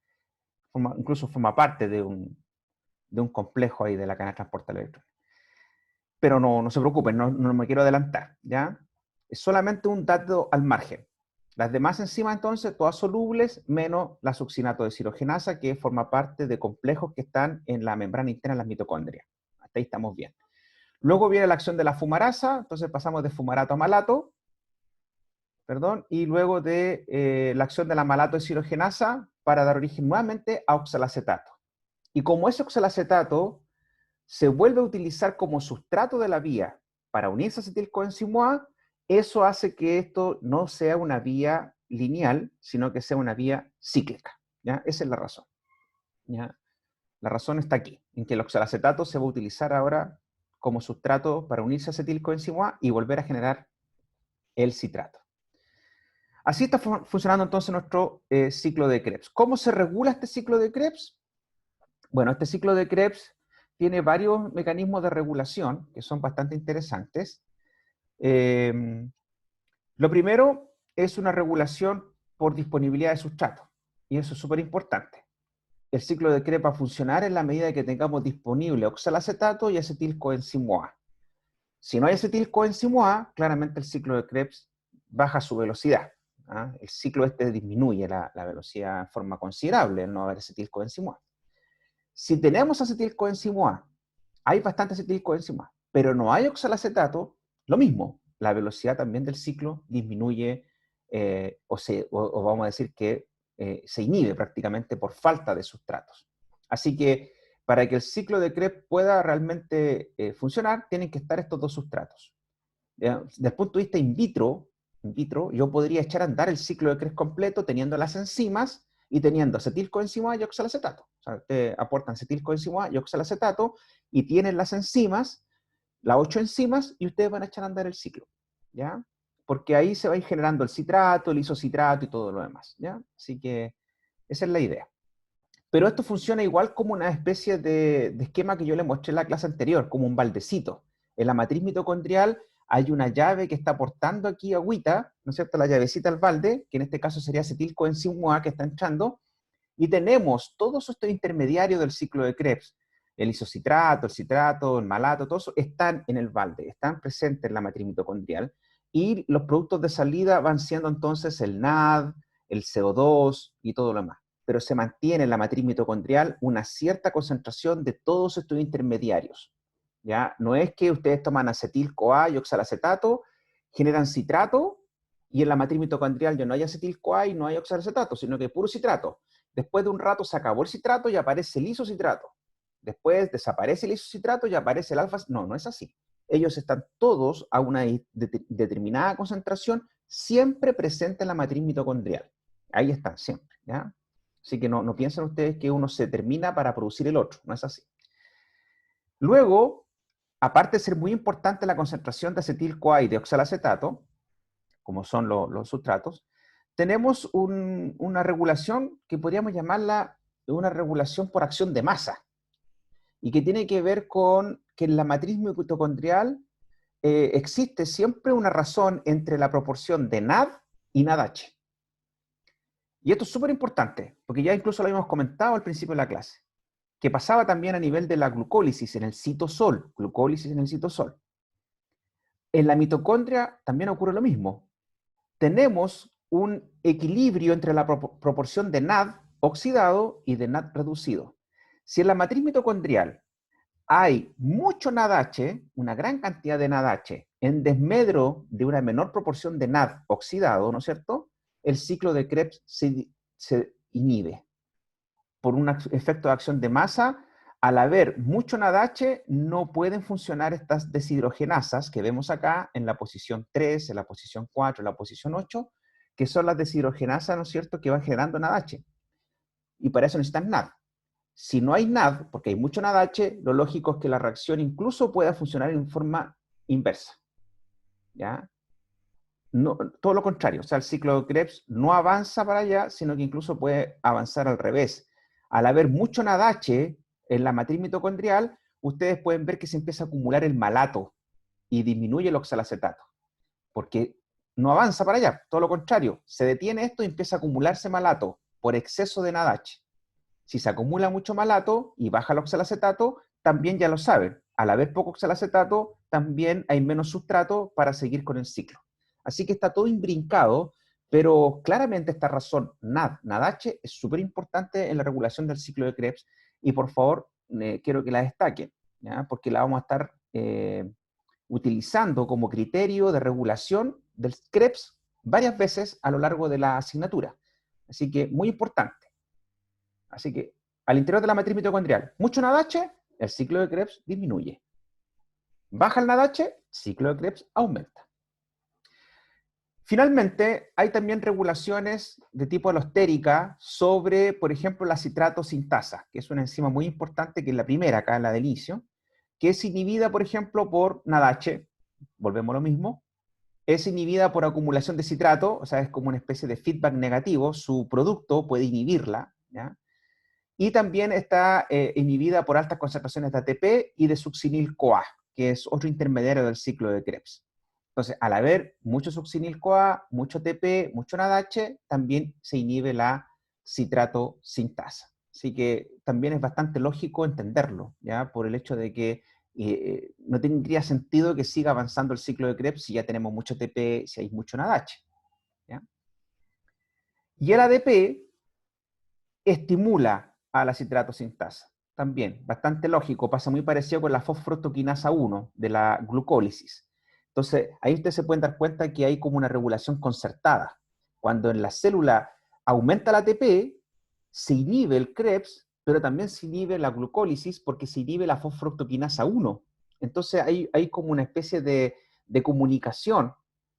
Incluso forma parte de un complejo ahí de la cadena de transporte de electrones. Pero no se preocupen, no me quiero adelantar, ¿ya? Es solamente un dato al margen. Las demás enzimas, entonces, todas solubles, menos la succinato deshidrogenasa, que forma parte de complejos que están en la membrana interna de las mitocondrias. Hasta ahí estamos bien. Luego viene la acción de la fumarasa, entonces pasamos de fumarato a malato, y luego de la acción de la malato deshidrogenasa para dar origen nuevamente a oxalacetato. Y como ese oxalacetato se vuelve a utilizar como sustrato de la vía para unirse a acetilcoenzimo A, eso hace que esto no sea una vía lineal, sino que sea una vía cíclica, ¿ya? Esa es la razón, ¿ya? La razón está aquí, en que el oxalacetato se va a utilizar ahora como sustrato para unirse a acetilcoenzimo A y volver a generar el citrato. Así está funcionando entonces nuestro ciclo de Krebs. ¿Cómo se regula este ciclo de Krebs? Bueno, este ciclo de Krebs tiene varios mecanismos de regulación que son bastante interesantes. Lo primero es una regulación por disponibilidad de sustrato, y eso es súper importante. el ciclo de Krebs va a funcionar en la medida que tengamos disponible oxalacetato y acetilcoenzimo A. Si no hay acetilcoenzimo A, claramente el ciclo de Krebs baja su velocidad. ¿Ah? El ciclo este disminuye la velocidad en forma considerable, al no haber acetilcoenzimo A. Si tenemos acetilcoenzimo A, hay bastante acetilcoenzimo A, pero no hay oxalacetato, lo mismo, la velocidad también del ciclo disminuye, o vamos a decir que se inhibe prácticamente por falta de sustratos. Así que para que el ciclo de Krebs pueda realmente funcionar, tienen que estar estos dos sustratos. ¿Ya? Desde el punto de vista in vitro, yo podría echar a andar el ciclo de Krebs completo teniendo las enzimas y teniendo acetilcoenzimo A y oxalacetato. O sea, te aportan acetilcoenzimo A y oxalacetato y tienen las enzimas, las 8 enzimas, y ustedes van a echar a andar el ciclo, ¿ya? Porque ahí se va a ir generando el citrato, el isocitrato y todo lo demás, ¿ya? Así que esa es la idea. Pero esto funciona igual como una especie de esquema que yo les mostré en la clase anterior, como un baldecito. En la matriz mitocondrial hay una llave que está aportando aquí agüita, ¿no es cierto? La llavecita al balde, que en este caso sería acetilcoenzimo A que está entrando, y tenemos todos estos intermediarios del ciclo de Krebs, el isocitrato, el citrato, el malato, todos están en el balde, están presentes en la matriz mitocondrial, y los productos de salida van siendo entonces el NAD, el CO2 y todo lo demás. Pero se mantiene en la matriz mitocondrial una cierta concentración de todos estos intermediarios. ¿Ya? No es que ustedes toman acetil-CoA y oxalacetato, generan citrato, y en la matriz mitocondrial ya no hay acetil-CoA y no hay oxalacetato, sino que hay puro citrato. Después de un rato se acabó el citrato y aparece el isocitrato. Después desaparece el isocitrato y aparece el alfa. No, no es así. Ellos están todos a una determinada concentración, siempre presente en la matriz mitocondrial. Ahí están, siempre. ¿Ya? Así que no piensen ustedes que uno se termina para producir el otro. No es así. Luego, aparte de ser muy importante la concentración de acetil-CoA y de oxalacetato, como son los sustratos, tenemos una regulación que podríamos llamarla una regulación por acción de masa, y que tiene que ver con que en la matriz mitocondrial existe siempre una razón entre la proporción de NAD y NADH. Y esto es súper importante, porque ya incluso lo habíamos comentado al principio de la clase, que pasaba también a nivel de la glucólisis en el citosol, glucólisis en el citosol. En la mitocondria también ocurre lo mismo. Tenemos un equilibrio entre la proporción de NAD oxidado y de NAD reducido. Si en la matriz mitocondrial hay mucho NADH, una gran cantidad de NADH, en desmedro de una menor proporción de NAD oxidado, ¿no es cierto?, el ciclo de Krebs se inhibe. Por un efecto de acción de masa, al haber mucho NADH, no pueden funcionar estas deshidrogenasas que vemos acá en la posición 3, en la posición 4, en la posición 8, que son las deshidrogenasas, ¿no es cierto?, que van generando NADH. Y para eso necesitan NAD. Si no hay NAD, porque hay mucho NADH, lo lógico es que la reacción incluso pueda funcionar en forma inversa. ¿Ya? No, todo lo contrario, o sea, el ciclo de Krebs no avanza para allá, sino que incluso puede avanzar al revés. Al haber mucho NADH en la matriz mitocondrial, ustedes pueden ver que se empieza a acumular el malato y disminuye el oxalacetato, porque no avanza para allá, todo lo contrario, se detiene esto y empieza a acumularse malato por exceso de NADH. Si se acumula mucho malato y baja el oxalacetato, también ya lo saben, al haber poco oxalacetato, también hay menos sustrato para seguir con el ciclo. Así que está todo imbrincado, pero claramente esta razón NADH es súper importante en la regulación del ciclo de Krebs, y por favor, quiero que la destaquen, ¿ya? Porque la vamos a estar utilizando como criterio de regulación del Krebs varias veces a lo largo de la asignatura. Así que muy importante. Así que al interior de la matriz mitocondrial, mucho NADH, el ciclo de Krebs disminuye. Baja el NADH, ciclo de Krebs aumenta. Finalmente, hay también regulaciones de tipo alostérica sobre, por ejemplo, la citrato sintasa, que es una enzima muy importante, que es la primera acá, la del inicio, que es inhibida, por ejemplo, por NADH, volvemos a lo mismo, es inhibida por acumulación de citrato, o sea, es como una especie de feedback negativo, su producto puede inhibirla, ¿ya? Y también está inhibida por altas concentraciones de ATP y de succinil-CoA, que es otro intermediario del ciclo de Krebs. Entonces, al haber mucho succinil-CoA, mucho ATP, mucho NADH, también se inhibe la citrato sintasa. Así que también es bastante lógico entenderlo, ¿ya? Por el hecho de que no tendría sentido que siga avanzando el ciclo de Krebs si ya tenemos mucho ATP, si hay mucho NADH, ¿ya? Y el ADP estimula a la citrato sintasa. También, bastante lógico, pasa muy parecido con la fosforotoquinasa 1 de la glucólisis. Entonces, ahí ustedes se pueden dar cuenta que hay como una regulación concertada. Cuando en la célula aumenta el ATP, se inhibe el Krebs, pero también se inhibe la glucólisis porque se inhibe la fosforotoquinasa 1. Entonces, hay como una especie de comunicación,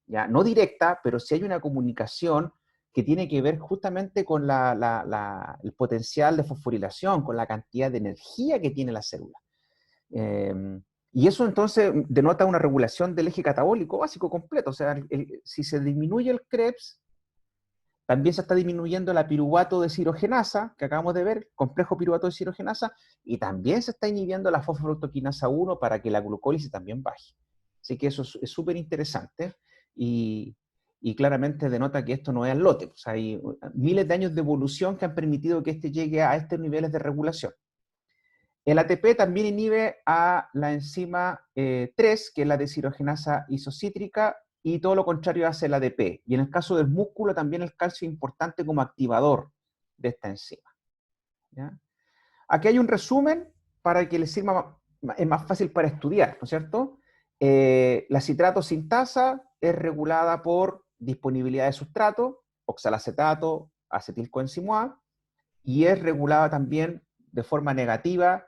¿ya? No directa, pero sí hay una comunicación que tiene que ver justamente con el potencial de fosforilación, con la cantidad de energía que tiene la célula. Y eso entonces denota una regulación del eje catabólico básico completo. O sea, si se disminuye el Krebs, también se está disminuyendo la piruvato de cirogenasa, que acabamos de ver, complejo piruvato de cirogenasa, y también se está inhibiendo la fosforotoquinasa 1 para que la glucólisis también baje. Así que eso es súper interesante. Y claramente denota que esto no es al lote. Pues hay miles de años de evolución que han permitido que este llegue a estos niveles de regulación. El ATP también inhibe a la enzima 3, que es la deshirogenasa isocítrica, y todo lo contrario hace el ADP. Y en el caso del músculo también el calcio es importante como activador de esta enzima, ¿ya? Aquí hay un resumen para que les sirva, es más fácil para estudiar, ¿no es cierto? La citrato sintasa es regulada por disponibilidad de sustrato, oxalacetato, acetilcoenzimo A, y es regulada también de forma negativa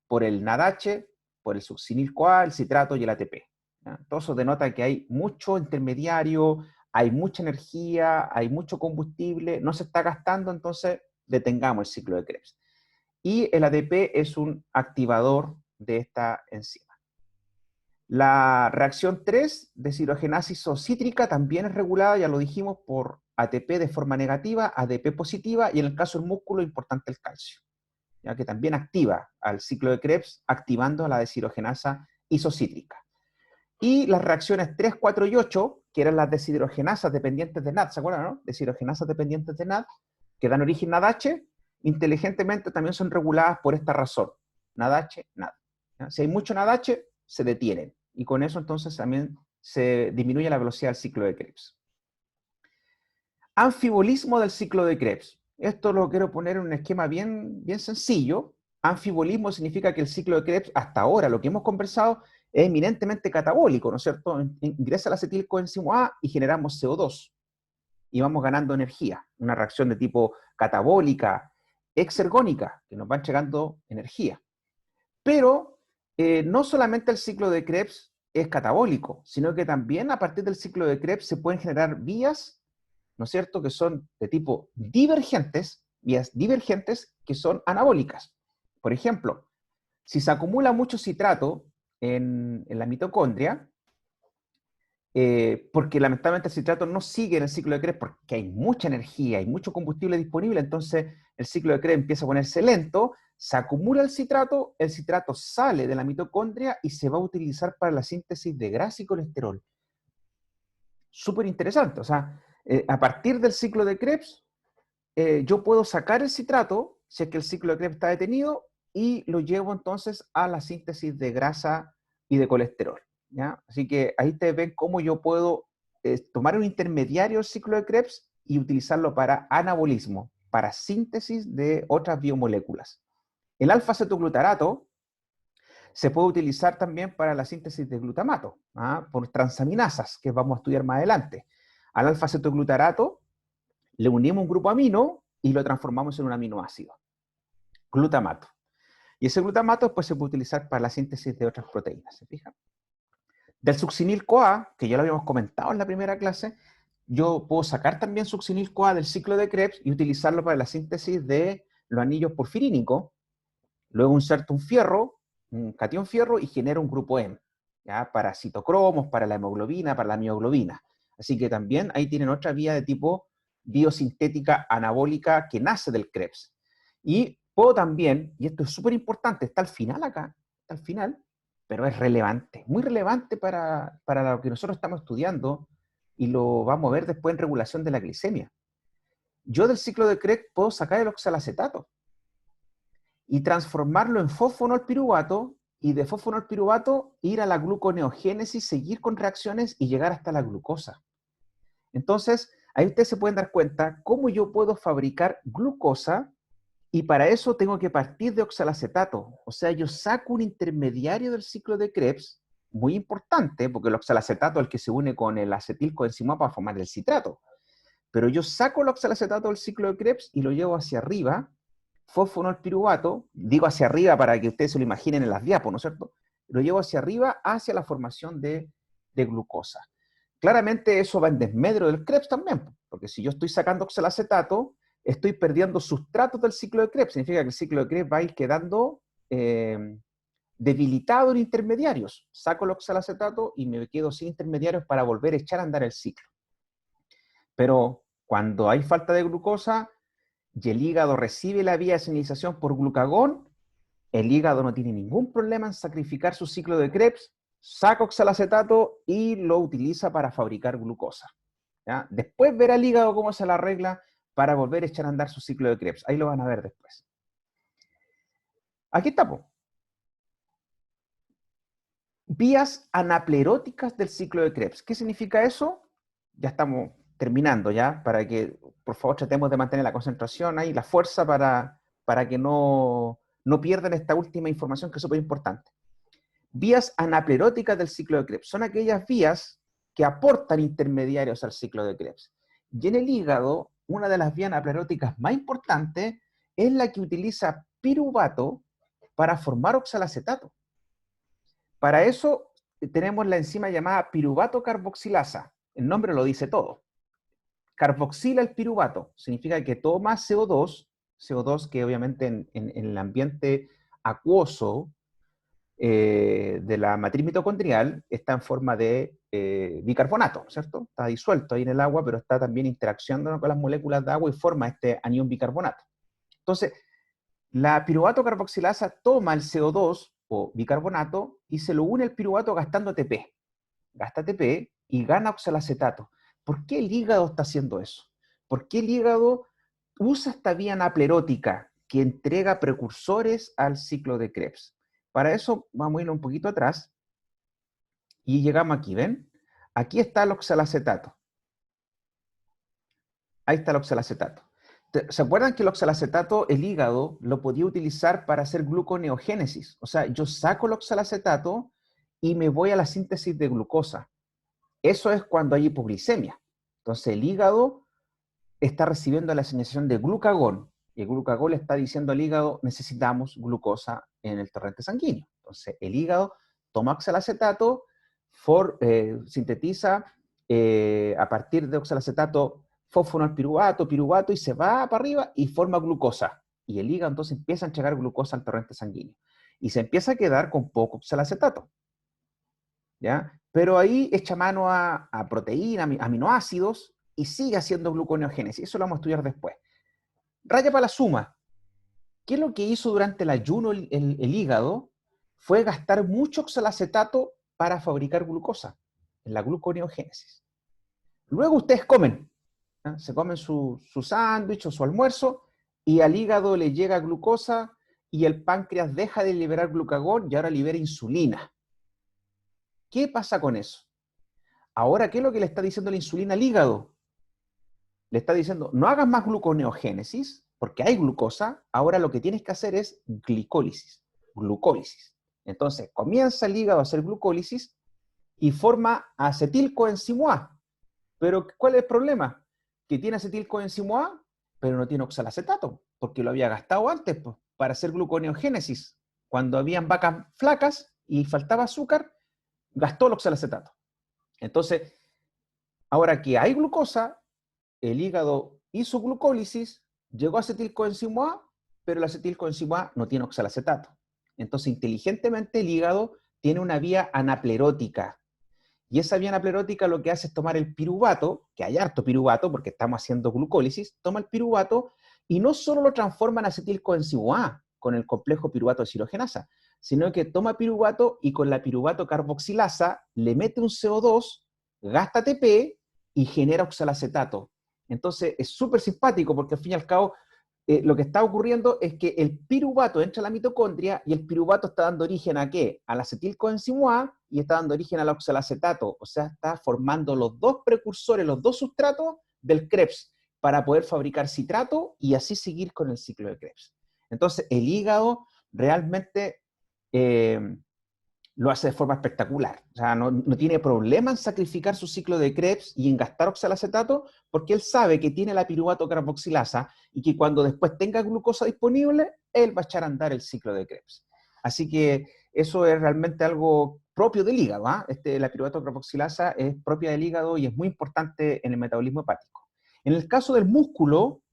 por el NADH, por el succinil-CoA, el citrato y el ATP, ¿ya? Todo eso denota que hay mucho intermediario, hay mucha energía, hay mucho combustible, no se está gastando, entonces detengamos el ciclo de Krebs. Y el ADP es un activador de esta enzima. La reacción 3, deshidrogenasa isocítrica, también es regulada, ya lo dijimos, por ATP de forma negativa, ADP positiva, y en el caso del músculo, importante el calcio, ya que también activa al ciclo de Krebs, activando la deshidrogenasa isocítrica. Y las reacciones 3, 4 y 8, que eran las deshidrogenasas dependientes de NAD, ¿se acuerdan, no? Deshidrogenasas dependientes de NAD, que dan origen a NADH, inteligentemente también son reguladas por esta razón, NADH, NAD. ¿Ya? Si hay mucho NADH, se detienen, y con eso entonces también se disminuye la velocidad del ciclo de Krebs. Anfibolismo del ciclo de Krebs. Esto lo quiero poner en un esquema bien sencillo. Anfibolismo significa que el ciclo de Krebs, hasta ahora, lo que hemos conversado, es eminentemente catabólico, ¿no es cierto? Ingresa el acetilcoenzimo A y generamos CO2. Y vamos ganando energía. Una reacción de tipo catabólica, exergónica, que nos va entregando energía. Pero no solamente el ciclo de Krebs es catabólico, sino que también a partir del ciclo de Krebs se pueden generar vías, ¿no es cierto?, que son de tipo divergentes, vías divergentes que son anabólicas. Por ejemplo, si se acumula mucho citrato en la mitocondria, porque lamentablemente el citrato no sigue en el ciclo de Krebs porque hay mucha energía, hay mucho combustible disponible, entonces el ciclo de Krebs empieza a ponerse lento, se acumula el citrato sale de la mitocondria y se va a utilizar para la síntesis de grasa y colesterol. Súper interesante, o sea, a partir del ciclo de Krebs, yo puedo sacar el citrato, si es que el ciclo de Krebs está detenido, y lo llevo entonces a la síntesis de grasa y de colesterol, ¿ya? Así que ahí te ven cómo yo puedo tomar un intermediario del ciclo de Krebs y utilizarlo para anabolismo, para síntesis de otras biomoléculas. El alfa-cetoglutarato se puede utilizar también para la síntesis de glutamato, por transaminasas, que vamos a estudiar más adelante. Al alfa-cetoglutarato le unimos un grupo amino y lo transformamos en un aminoácido, glutamato. Y ese glutamato después se puede utilizar para la síntesis de otras proteínas, ¿se fijan? Del succinil-CoA, que ya lo habíamos comentado en la primera clase, yo puedo sacar también succinil-CoA del ciclo de Krebs y utilizarlo para la síntesis de los anillos porfirínicos. Luego inserto un fierro, un catión fierro, y genero un grupo M, ¿ya? Para citocromos, para la hemoglobina, para la mioglobina. Así que también ahí tienen otra vía de tipo biosintética anabólica que nace del Krebs. Y puedo también, y esto es súper importante, está al final acá, está al final, pero es relevante, muy relevante para lo que nosotros estamos estudiando, y lo vamos a ver después en regulación de la glicemia. Yo del ciclo de Krebs puedo sacar el oxalacetato. y transformarlo en fosfonolpiruvato, y de fosfonolpiruvato ir a la gluconeogénesis, seguir con reacciones y llegar hasta la glucosa. Entonces, ahí ustedes se pueden dar cuenta cómo yo puedo fabricar glucosa, y para eso tengo que partir de oxalacetato. O sea, yo saco un intermediario del ciclo de Krebs, muy importante, porque el oxalacetato es el que se une con el acetilcoenzima para formar el citrato. Pero yo saco el oxalacetato del ciclo de Krebs y lo llevo hacia arriba, fosfonolpiruvato, digo hacia arriba para que ustedes se lo imaginen en las diapos, ¿no es cierto? Lo llevo hacia arriba hacia la formación de glucosa. Claramente eso va en desmedro del Krebs también, porque si yo estoy sacando oxalacetato, estoy perdiendo sustratos del ciclo de Krebs. Significa que el ciclo de Krebs va a ir quedando debilitado en intermediarios. Saco el oxalacetato y me quedo sin intermediarios para volver a echar a andar el ciclo. Pero cuando hay falta de glucosa y el hígado recibe la vía de señalización por glucagón, el hígado no tiene ningún problema en sacrificar su ciclo de Krebs, saca oxalacetato y lo utiliza para fabricar glucosa. ¿Ya? Después verá el hígado cómo se la arregla para volver a echar a andar su ciclo de Krebs. Ahí lo van a ver después. Aquí está, po. Vías anapleróticas del ciclo de Krebs. ¿Qué significa eso? Ya estamos terminando, ¿ya? Para que, por favor, tratemos de mantener la concentración ahí, la fuerza para que no pierdan esta última información que es súper importante. Vías anapleróticas del ciclo de Krebs. Son aquellas vías que aportan intermediarios al ciclo de Krebs. Y en el hígado, una de las vías anapleróticas más importantes es la que utiliza piruvato para formar oxalacetato. Para eso tenemos la enzima llamada piruvato carboxilasa. El nombre lo dice todo. Carboxila el piruvato. Significa que toma CO2 que obviamente en el ambiente acuoso de la matriz mitocondrial está en forma de bicarbonato, ¿cierto? Está disuelto ahí en el agua, pero está también interaccionando con las moléculas de agua y forma este anión bicarbonato. Entonces, la piruvato carboxilasa toma el CO2 o bicarbonato y se lo une al piruvato gastando ATP. Gasta ATP y gana oxalacetato. ¿Por qué el hígado está haciendo eso? ¿Por qué el hígado usa esta vía anaplerótica que entrega precursores al ciclo de Krebs? Para eso vamos a ir un poquito atrás y llegamos aquí, ¿ven? Aquí está el oxalacetato. Ahí está el oxalacetato. ¿Se acuerdan que el oxalacetato, el hígado, lo podía utilizar para hacer gluconeogénesis? O sea, yo saco el oxalacetato y me voy a la síntesis de glucosa. Eso es cuando hay hipoglicemia. Entonces el hígado está recibiendo la señalización de glucagón, y el glucagón le está diciendo al hígado, necesitamos glucosa en el torrente sanguíneo. Entonces el hígado toma oxalacetato, sintetiza a partir de oxalacetato fosfonolpiruvato, piruvato, y se va para arriba y forma glucosa. Y el hígado entonces empieza a entregar glucosa al torrente sanguíneo. Y se empieza a quedar con poco oxalacetato. ¿Ya? Pero ahí echa mano a proteína, aminoácidos, y sigue haciendo gluconeogénesis. Eso lo vamos a estudiar después. Raya para la suma. ¿Qué es lo que hizo durante el ayuno el hígado? Fue gastar mucho oxalacetato para fabricar glucosa, en la gluconeogénesis. Luego ustedes comen. ¿Ah? Se comen su sándwich o su almuerzo, y al hígado le llega glucosa, y el páncreas deja de liberar glucagón y ahora libera insulina. ¿Qué pasa con eso? Ahora, ¿qué es lo que le está diciendo la insulina al hígado? Le está diciendo, no hagas más gluconeogénesis, porque hay glucosa, ahora lo que tienes que hacer es glucólisis. Entonces, comienza el hígado a hacer glucólisis y forma acetilcoenzimo A. Pero, ¿cuál es el problema? Que tiene acetilcoenzimo A, pero no tiene oxalacetato, porque lo había gastado antes pues, para hacer gluconeogénesis. Cuando habían vacas flacas y faltaba azúcar, gastó el oxalacetato. Entonces, ahora que hay glucosa, el hígado hizo glucólisis, llegó a acetilcoenzimo A, pero el acetilcoenzimo A no tiene oxalacetato. Entonces, inteligentemente, el hígado tiene una vía anaplerótica. Y esa vía anaplerótica lo que hace es tomar el piruvato, que hay harto piruvato porque estamos haciendo glucólisis, toma el piruvato y no solo lo transforma en acetilcoenzimo A con el complejo piruvato deshidrogenasa, sino que toma piruvato y con la piruvato carboxilasa le mete un CO2, gasta ATP y genera oxalacetato. Entonces es súper simpático porque al fin y al cabo lo que está ocurriendo es que el piruvato entra a la mitocondria y el piruvato está dando origen ¿a qué? Al acetilcoenzimo A y está dando origen al oxalacetato. O sea, está formando los dos precursores, los dos sustratos del Krebs para poder fabricar citrato y así seguir con el ciclo de Krebs. Entonces, el hígado realmente lo hace de forma espectacular. O sea, no tiene problema en sacrificar su ciclo de Krebs y en gastar oxalacetato porque él sabe que tiene la piruvato carboxilasa y que cuando después tenga glucosa disponible, él va a echar a andar el ciclo de Krebs. Así que eso es realmente algo propio del hígado. La piruvato carboxilasa es propia del hígado y es muy importante en el metabolismo hepático. En el caso del músculo,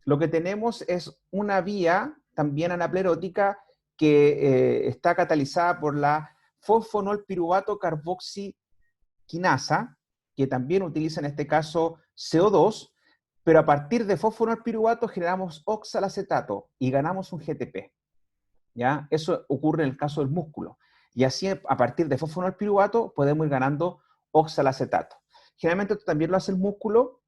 lo que tenemos es una vía también anaplerótica que está catalizada por la fosfonolpiruvato carboxiquinasa, que también utiliza en este caso CO2, pero a partir de fosfonolpiruvato generamos oxalacetato y ganamos un GTP. ¿Ya? Eso ocurre en el caso del músculo. Y así, a partir de fosfonolpiruvato, podemos ir ganando oxalacetato. Generalmente esto también lo hace el músculo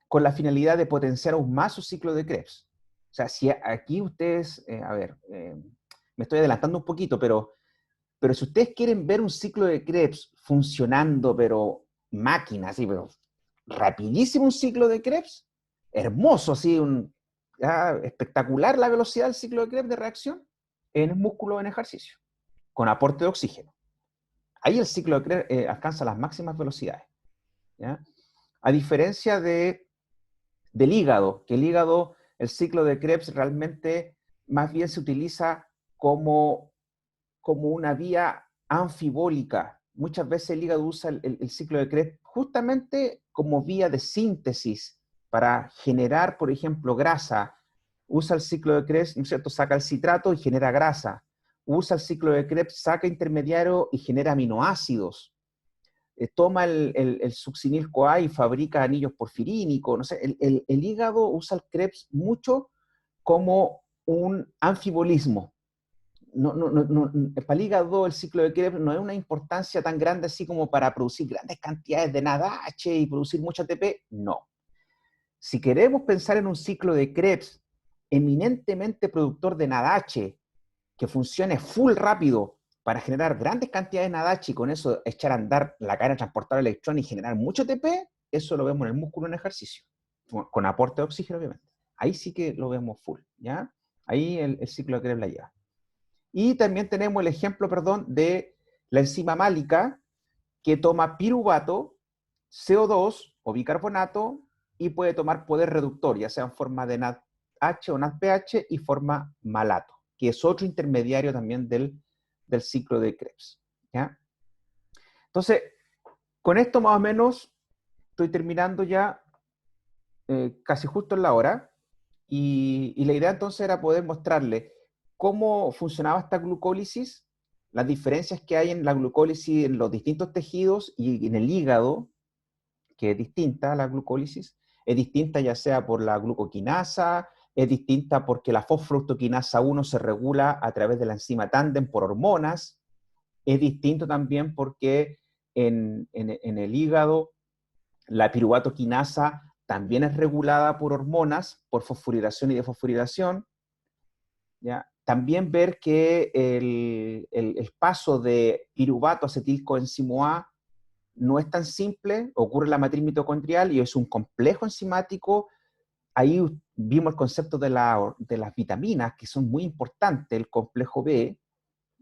con la finalidad de potenciar aún más su ciclo de Krebs. O sea, si aquí ustedes, me estoy adelantando un poquito, pero si ustedes quieren ver un ciclo de Krebs funcionando, pero máquina, así, pero rapidísimo un ciclo de Krebs, hermoso, así, espectacular la velocidad del ciclo de Krebs de reacción en el músculo en ejercicio, con aporte de oxígeno. Ahí el ciclo de Krebs alcanza las máximas velocidades. ¿Ya? A diferencia del hígado, que el hígado, el ciclo de Krebs realmente más bien se utiliza como una vía anfibólica. Muchas veces el hígado usa el ciclo de Krebs justamente como vía de síntesis para generar, por ejemplo, grasa. Usa el ciclo de Krebs, ¿no es cierto? Saca el citrato y genera grasa. Usa el ciclo de Krebs, saca intermediario y genera aminoácidos. Toma el succinil-CoA y fabrica anillos porfirínicos. No sé, el hígado usa el Krebs mucho como un anfibolismo. Para el hígado el ciclo de Krebs no es una importancia tan grande así como para producir grandes cantidades de NADH y producir mucho ATP, no. Si queremos pensar en un ciclo de Krebs eminentemente productor de NADH, que funcione full rápido para generar grandes cantidades de NADH y con eso echar a andar la cadena transportadora de electrones y generar mucho ATP, eso lo vemos en el músculo en ejercicio, con aporte de oxígeno obviamente. Ahí sí que lo vemos full, ¿ya? Ahí el ciclo de Krebs la lleva. Y también tenemos el ejemplo, de la enzima málica que toma piruvato, CO2 o bicarbonato y puede tomar poder reductor, ya sea en forma de NADH o NADPH y forma malato, que es otro intermediario también del ciclo de Krebs. ¿Ya? Entonces, con esto más o menos estoy terminando ya casi justo en la hora y la idea entonces era poder mostrarle cómo funcionaba esta glucólisis, las diferencias que hay en la glucólisis en los distintos tejidos y en el hígado, que es distinta la glucólisis, es distinta ya sea por la glucoquinasa, es distinta porque la fosfructoquinasa 1 se regula a través de la enzima tándem por hormonas, es distinto también porque en el hígado la piruvatoquinasa también es regulada por hormonas, por fosforilación y defosforilación, ¿ya? También ver que el paso de piruvato a acetilcoenzimo A no es tan simple, ocurre en la matriz mitocondrial y es un complejo enzimático. Ahí vimos el concepto de las vitaminas, que son muy importantes, el complejo B,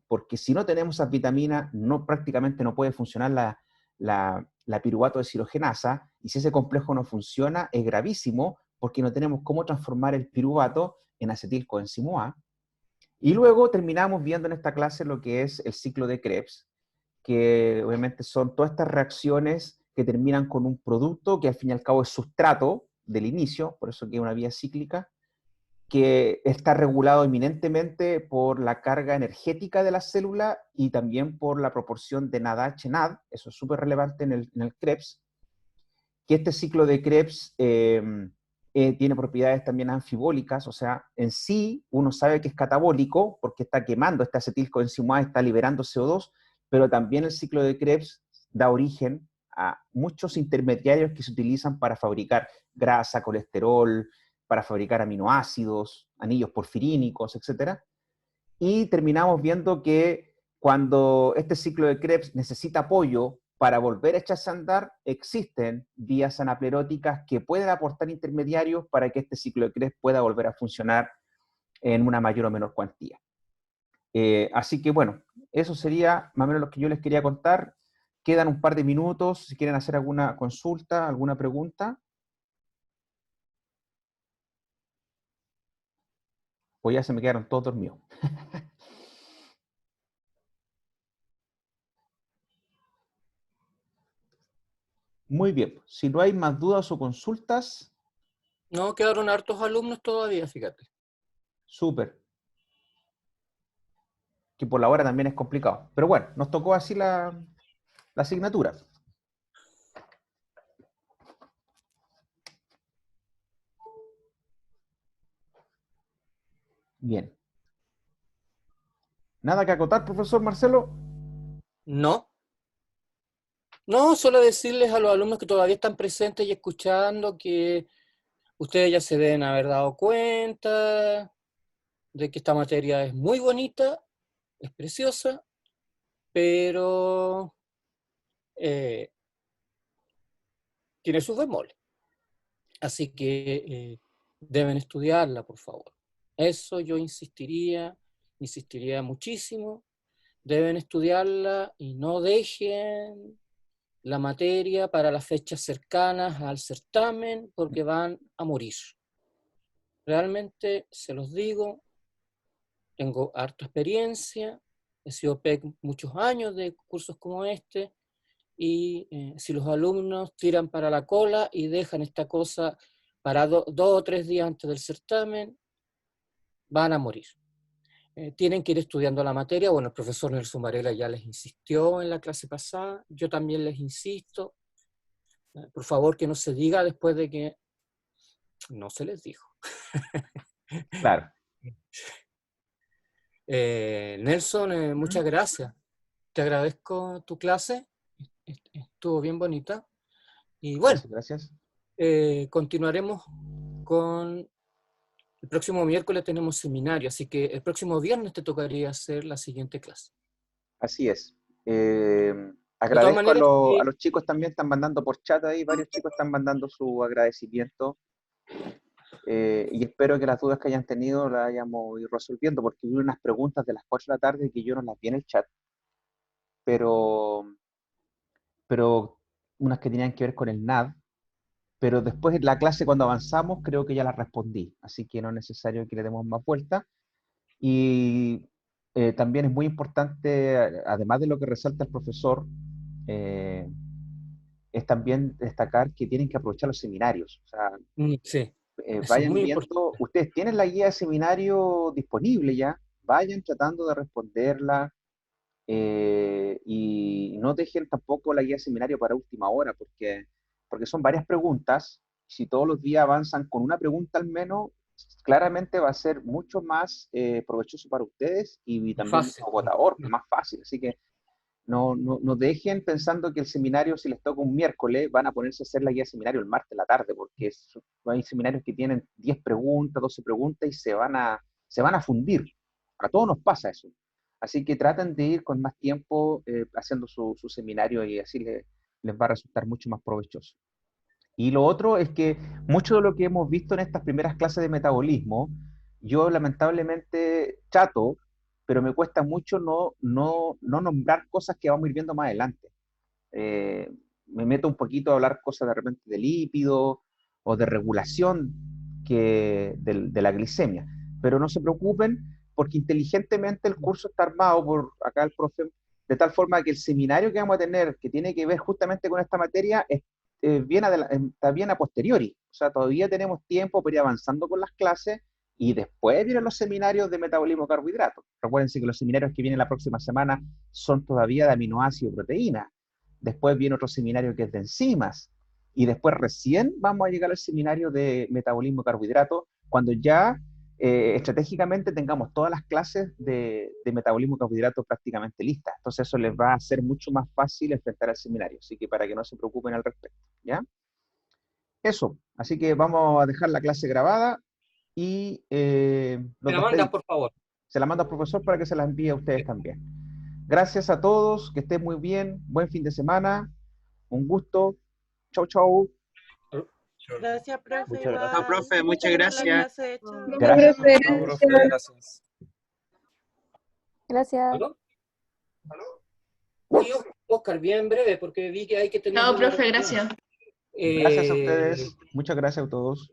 porque si no tenemos esas vitaminas, prácticamente no puede funcionar la piruvato deshidrogenasa, y si ese complejo no funciona, es gravísimo, porque no tenemos cómo transformar el piruvato en acetilcoenzimo A. Y luego terminamos viendo en esta clase lo que es el ciclo de Krebs, que obviamente son todas estas reacciones que terminan con un producto que al fin y al cabo es sustrato del inicio, por eso que es una vía cíclica, que está regulado eminentemente por la carga energética de la célula y también por la proporción de NADH-NAD, eso es súper relevante en el Krebs, que este ciclo de Krebs tiene propiedades también anfibólicas, o sea, en sí uno sabe que es catabólico porque está quemando este acetilcoenzimo A, está liberando CO2, pero también el ciclo de Krebs da origen a muchos intermediarios que se utilizan para fabricar grasa, colesterol, para fabricar aminoácidos, anillos porfirínicos, etc. Y terminamos viendo que cuando este ciclo de Krebs necesita apoyo para volver a echarse a andar, existen vías anapleróticas que pueden aportar intermediarios para que este ciclo de Krebs pueda volver a funcionar en una mayor o menor cuantía. Así que bueno, eso sería más o menos lo que yo les quería contar. Quedan un par de minutos, si quieren hacer alguna consulta, alguna pregunta. Pues ya se me quedaron todos dormidos. Muy bien, si no hay más dudas o consultas, No, quedaron hartos alumnos todavía, fíjate. súper. Que por la hora también es complicado. Pero bueno, nos tocó así la asignatura. Bien. ¿Nada que acotar, profesor Marcelo? No. No, solo decirles a los alumnos que todavía están presentes y escuchando que ustedes ya se deben haber dado cuenta de que esta materia es muy bonita, es preciosa, pero tiene sus bemoles. Así que deben estudiarla, por favor. Eso yo insistiría muchísimo. Deben estudiarla y no dejen la materia para las fechas cercanas al certamen porque van a morir. Realmente, se los digo, tengo harta experiencia, he sido PEC muchos años de cursos como este, y si los alumnos tiran para la cola y dejan esta cosa para 2 o 3 días antes del certamen, van a morir. Tienen que ir estudiando la materia. Bueno, el profesor Nelson Varela ya les insistió en la clase pasada, yo también les insisto. Por favor, que no se diga después de que no se les dijo. Claro. Nelson, muchas gracias. Te agradezco tu clase. Estuvo bien bonita. Y bueno, Gracias. continuaremos con... El próximo miércoles tenemos seminario, así que el próximo viernes te tocaría hacer la siguiente clase. Así es. De todas Agradezco maneras, a los chicos también, están mandando por chat ahí, varios chicos están mandando su agradecimiento. Y espero que las dudas que hayan tenido las hayamos ido resolviendo, porque hubo unas preguntas de las 4 de la tarde que yo no las vi en el chat, pero unas que tenían que ver con el NAD, pero después en la clase cuando avanzamos creo que ya las respondí, así que no es necesario que le demos más vuelta. Y también es muy importante, además de lo que resalta el profesor, es también destacar que tienen que aprovechar los seminarios. O sea, sí, eso es vayan muy importante. viendo, ustedes tienen la guía de seminario disponible ya, vayan tratando de responderla, y no dejen tampoco la guía de seminario para última hora, porque son varias preguntas. Si todos los días avanzan con una pregunta al menos, claramente va a ser mucho más provechoso para ustedes y también Fácil. agotador, más fácil. Así que no dejen pensando que el seminario, si les toca un miércoles, van a ponerse a hacer la guía de seminario el martes en la tarde, porque hay seminarios que tienen 10 preguntas, 12 preguntas y se van a fundir. A todos nos pasa eso. Así que traten de ir con más tiempo haciendo su seminario y así les va a resultar mucho más provechoso. Y lo otro es que mucho de lo que hemos visto en estas primeras clases de metabolismo, yo lamentablemente trato, pero me cuesta mucho no nombrar cosas que vamos a ir viendo más adelante. Me meto un poquito a hablar cosas de repente de lípidos o de regulación de la glicemia. Pero no se preocupen, porque inteligentemente el curso está armado por acá el profe, de tal forma que el seminario que vamos a tener, que tiene que ver justamente con esta materia, está bien a posteriori. O sea, todavía tenemos tiempo para ir avanzando con las clases y después vienen los seminarios de metabolismo de carbohidratos. Recuérdense que los seminarios que vienen la próxima semana son todavía de aminoácidos y proteínas. Después viene otro seminario que es de enzimas. Y después recién vamos a llegar al seminario de metabolismo de carbohidratos, cuando ya estratégicamente tengamos todas las clases de metabolismo de carbohidratos prácticamente listas. Entonces eso les va a hacer mucho más fácil enfrentar al seminario. Así que para que no se preocupen al respecto, ¿ya? Eso, así que vamos a dejar la clase grabada y Me la mandas, por favor. se la manda al profesor para que se la envíe a ustedes también. Gracias a todos, que estén muy bien, buen fin de semana, un gusto, chau chau. Gracias, profe. Muchas igual. gracias. No, profe, muchas Tenemos la gracias. clase hecha. Gracias. No, profe, gracias. Gracias. ¿Aló? Sí, Oscar, bien breve, porque vi que hay que tener... Chao, profe, gracias. Gracias a ustedes, muchas gracias a todos.